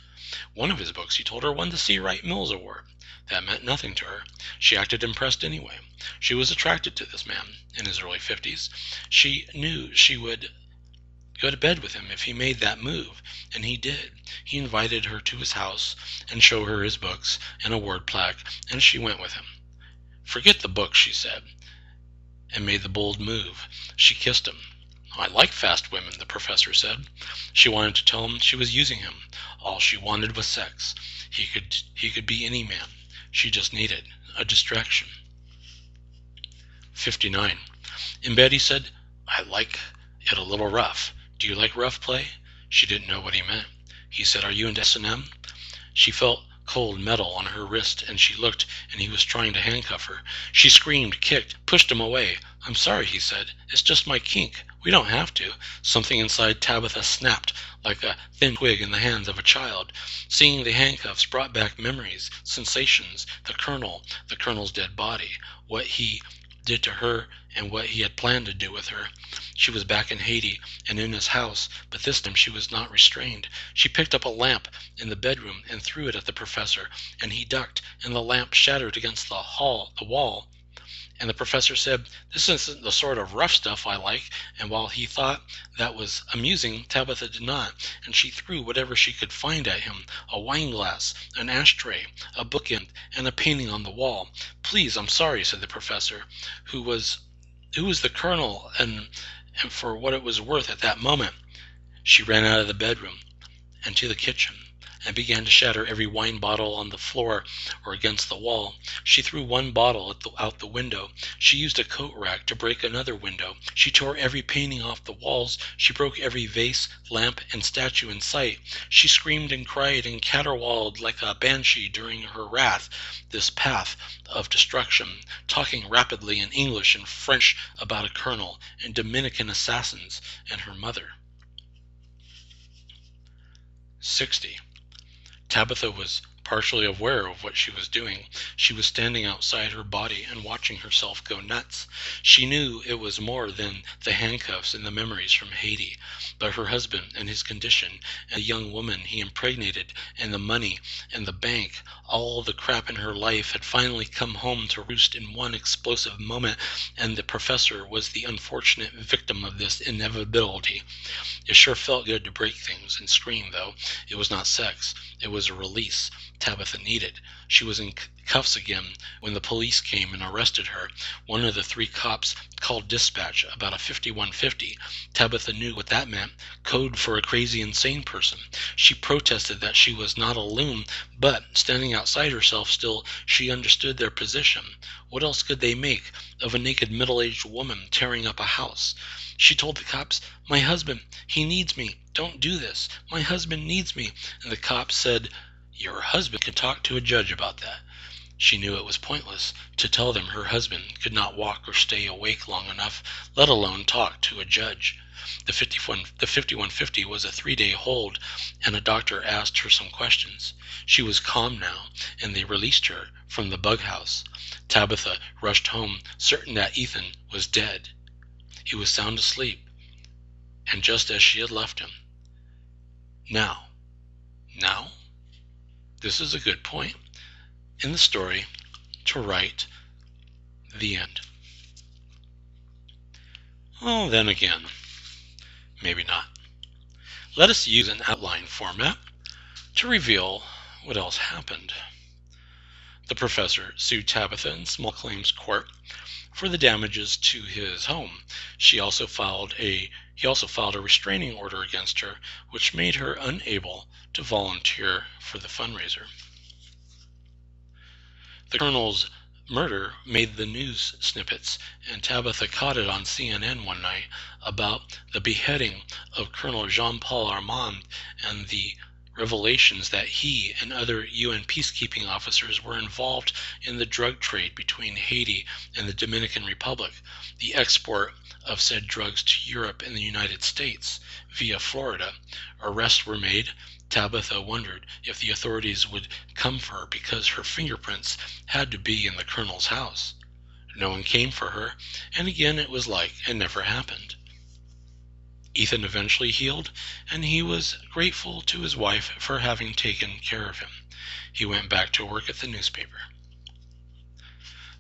One of his books, he told her, won the C. Wright Mills Award. That meant nothing to her. She acted impressed anyway. She was attracted to this man in his early 50s. She knew she would go to bed with him if he made that move, and he did. He invited her to his house and showed her his books and a word plaque, and she went with him. "Forget the book," she said, and made the bold move. She kissed him. "I like fast women," the professor said. She wanted to tell him she was using him. All she wanted was sex. He could be any man. She just needed a distraction. 59. In bed he said, "I like it a little rough. Do you like rough play?" She didn't know what he meant. He said, "Are you into S&M?" She felt cold metal on her wrist, and she looked, and he was trying to handcuff her. She screamed, kicked, pushed him away. "I'm sorry," he said. "It's just my kink. We don't have to." Something inside Tabitha snapped like a thin twig in the hands of a child. Seeing the handcuffs brought back memories, sensations, the colonel's dead body, what he did to her and what he had planned to do with her. She was back in Haiti and in his house, but this time she was not restrained. She picked up a lamp in the bedroom and threw it at the professor, and he ducked, and the lamp shattered against the wall. And the professor said, "This isn't the sort of rough stuff I like," and while he thought that was amusing, Tabitha did not, and she threw whatever she could find at him, a wine glass, an ashtray, a bookend, and a painting on the wall. "Please, I'm sorry," said the professor, who was the colonel, and for what it was worth at that moment. She ran out of the bedroom and to the kitchen and began to shatter every wine bottle on the floor or against the wall. She threw one bottle out the window. She used a coat rack to break another window. She tore every painting off the walls. She broke every vase, lamp, and statue in sight. She screamed and cried and caterwauled like a banshee during her wrath, this path of destruction, talking rapidly in English and French about a colonel and Dominican assassins and her mother. 60. Tabitha was partially aware of what she was doing. She was standing outside her body and watching herself go nuts. She knew it was more than the handcuffs and the memories from Haiti, but her husband and his condition, and the young woman he impregnated, and the money, and the bank. All the crap in her life had finally come home to roost in one explosive moment, and the professor was the unfortunate victim of this inevitability. It sure felt good to break things and scream, though. It was not sex. It was a release Tabitha needed. She was in cuffs again when the police came and arrested her. One of the 3 cops called dispatch about a 5150. Tabitha knew what that meant, code for a crazy insane person. She protested that she was not a loon, but, standing outside herself still, she understood their position. What else could they make of a naked middle-aged woman tearing up a house? She told the cops, "My husband, he needs me. Don't do this. My husband needs me." And the cops said, "Your husband can talk to a judge about that." She knew it was pointless to tell them her husband could not walk or stay awake long enough, let alone talk to a judge. The 5150 was a 3-day hold, and a doctor asked her some questions. She was calm now, and they released her from the bug house. Tabitha rushed home, certain that Ethan was dead. He was sound asleep, and just as she had left him. Now, this is a good point in the story to write the end. Oh, then again, maybe not. Let us use an outline format to reveal what else happened. The professor sued Tabitha in small claims court for the damages to his home. He also filed a restraining order against her, which made her unable to volunteer for the fundraiser. The colonel's murder made the news snippets, and Tabitha caught it on CNN one night about the beheading of Colonel Jean-Paul Armand and the revelations that he and other UN peacekeeping officers were involved in the drug trade between Haiti and the Dominican Republic, the export of said drugs to Europe and the United States via Florida. Arrests were made. Tabitha wondered if the authorities would come for her because her fingerprints had to be in the colonel's house. No one came for her, and again it was like it never happened. Ethan eventually healed, and he was grateful to his wife for having taken care of him. He went back to work at the newspaper.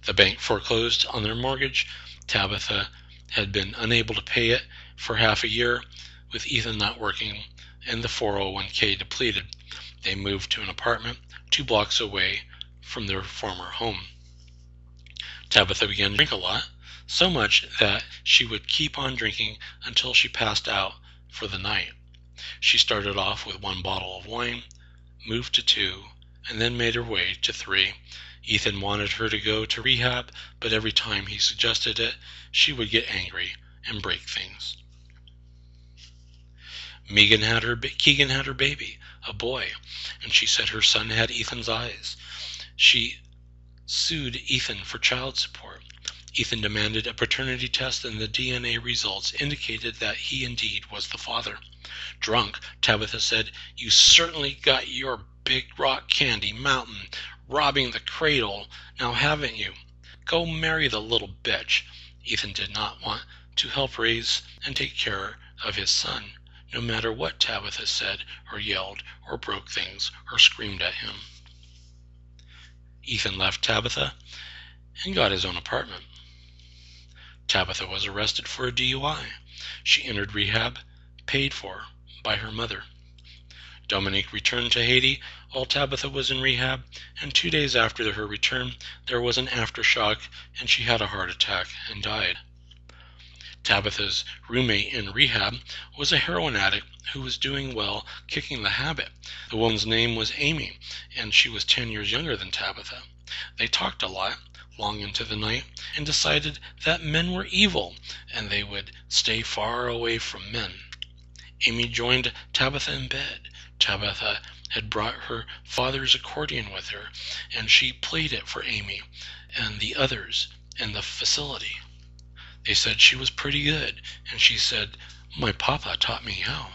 The bank foreclosed on their mortgage. Tabitha had been unable to pay it for half a year, with Ethan not working and the 401k depleted. They moved to an apartment 2 blocks away from their former home. Tabitha began to drink a lot, so much that she would keep on drinking until she passed out for the night. She started off with 1 bottle of wine, moved to 2, and then made her way to 3. Ethan wanted her to go to rehab, but every time he suggested it, she would get angry and break things. Keegan had her baby, a boy, and she said her son had Ethan's eyes. She sued Ethan for child support. Ethan demanded a paternity test, and the DNA results indicated that he indeed was the father. Drunk, Tabitha said, "You certainly got your big rock candy mountain robbing the cradle, now haven't you? Go marry the little bitch." Ethan did not want to help raise and take care of his son, no matter what Tabitha said or yelled or broke things or screamed at him. Ethan left Tabitha and got his own apartment. Tabitha was arrested for a DUI. She entered rehab, paid for by her mother. Dominique returned to Haiti while Tabitha was in rehab, and 2 days after her return, there was an aftershock, and she had a heart attack and died. Tabitha's roommate in rehab was a heroin addict who was doing well kicking the habit. The woman's name was Amy, and she was 10 years younger than Tabitha. They talked a lot, long into the night, and decided that men were evil, and they would stay far away from men. Amy joined Tabitha in bed. Tabitha had brought her father's accordion with her, and she played it for Amy and the others in the facility. They said she was pretty good, and she said, "My papa taught me how."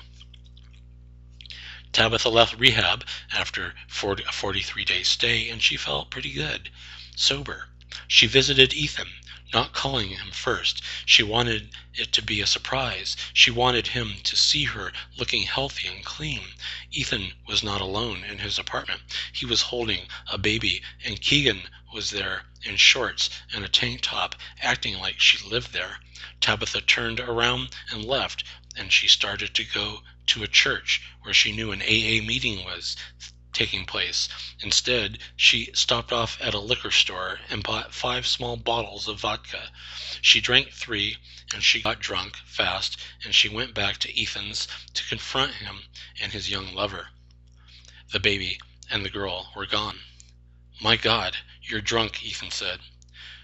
Tabitha left rehab after a 43-day stay, and she felt pretty good, sober. She visited Ethan, not calling him first. She wanted it to be a surprise. She wanted him to see her looking healthy and clean. Ethan was not alone in his apartment. He was holding a baby, and Keegan was there in shorts and a tank top, acting like she lived there. Tabitha turned around and left, and she started to go to a church where she knew an AA meeting was taking place. Instead, she stopped off at a liquor store and bought 5 small bottles of vodka. She drank 3, and she got drunk fast, and she went back to Ethan's to confront him and his young lover. The baby and the girl were gone. "My God, you're drunk," Ethan said.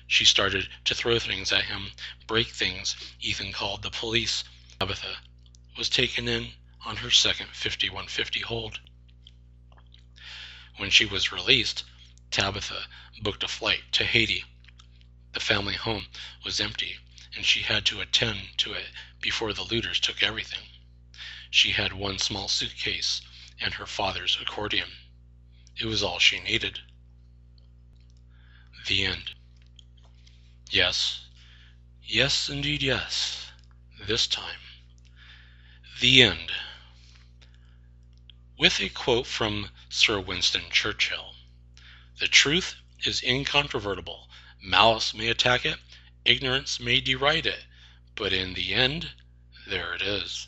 She started to throw things at him, break things. Ethan called the police. Tabitha was taken in on her second 5150 hold. When she was released, Tabitha booked a flight to Haiti. The family home was empty, and she had to attend to it before the looters took everything. She had 1 small suitcase and her father's accordion. It was all she needed. The end. Yes, yes, indeed yes, this time. The end. With a quote from Sir Winston Churchill: "The truth is incontrovertible. Malice may attack it, ignorance may deride it, but in the end, there it is."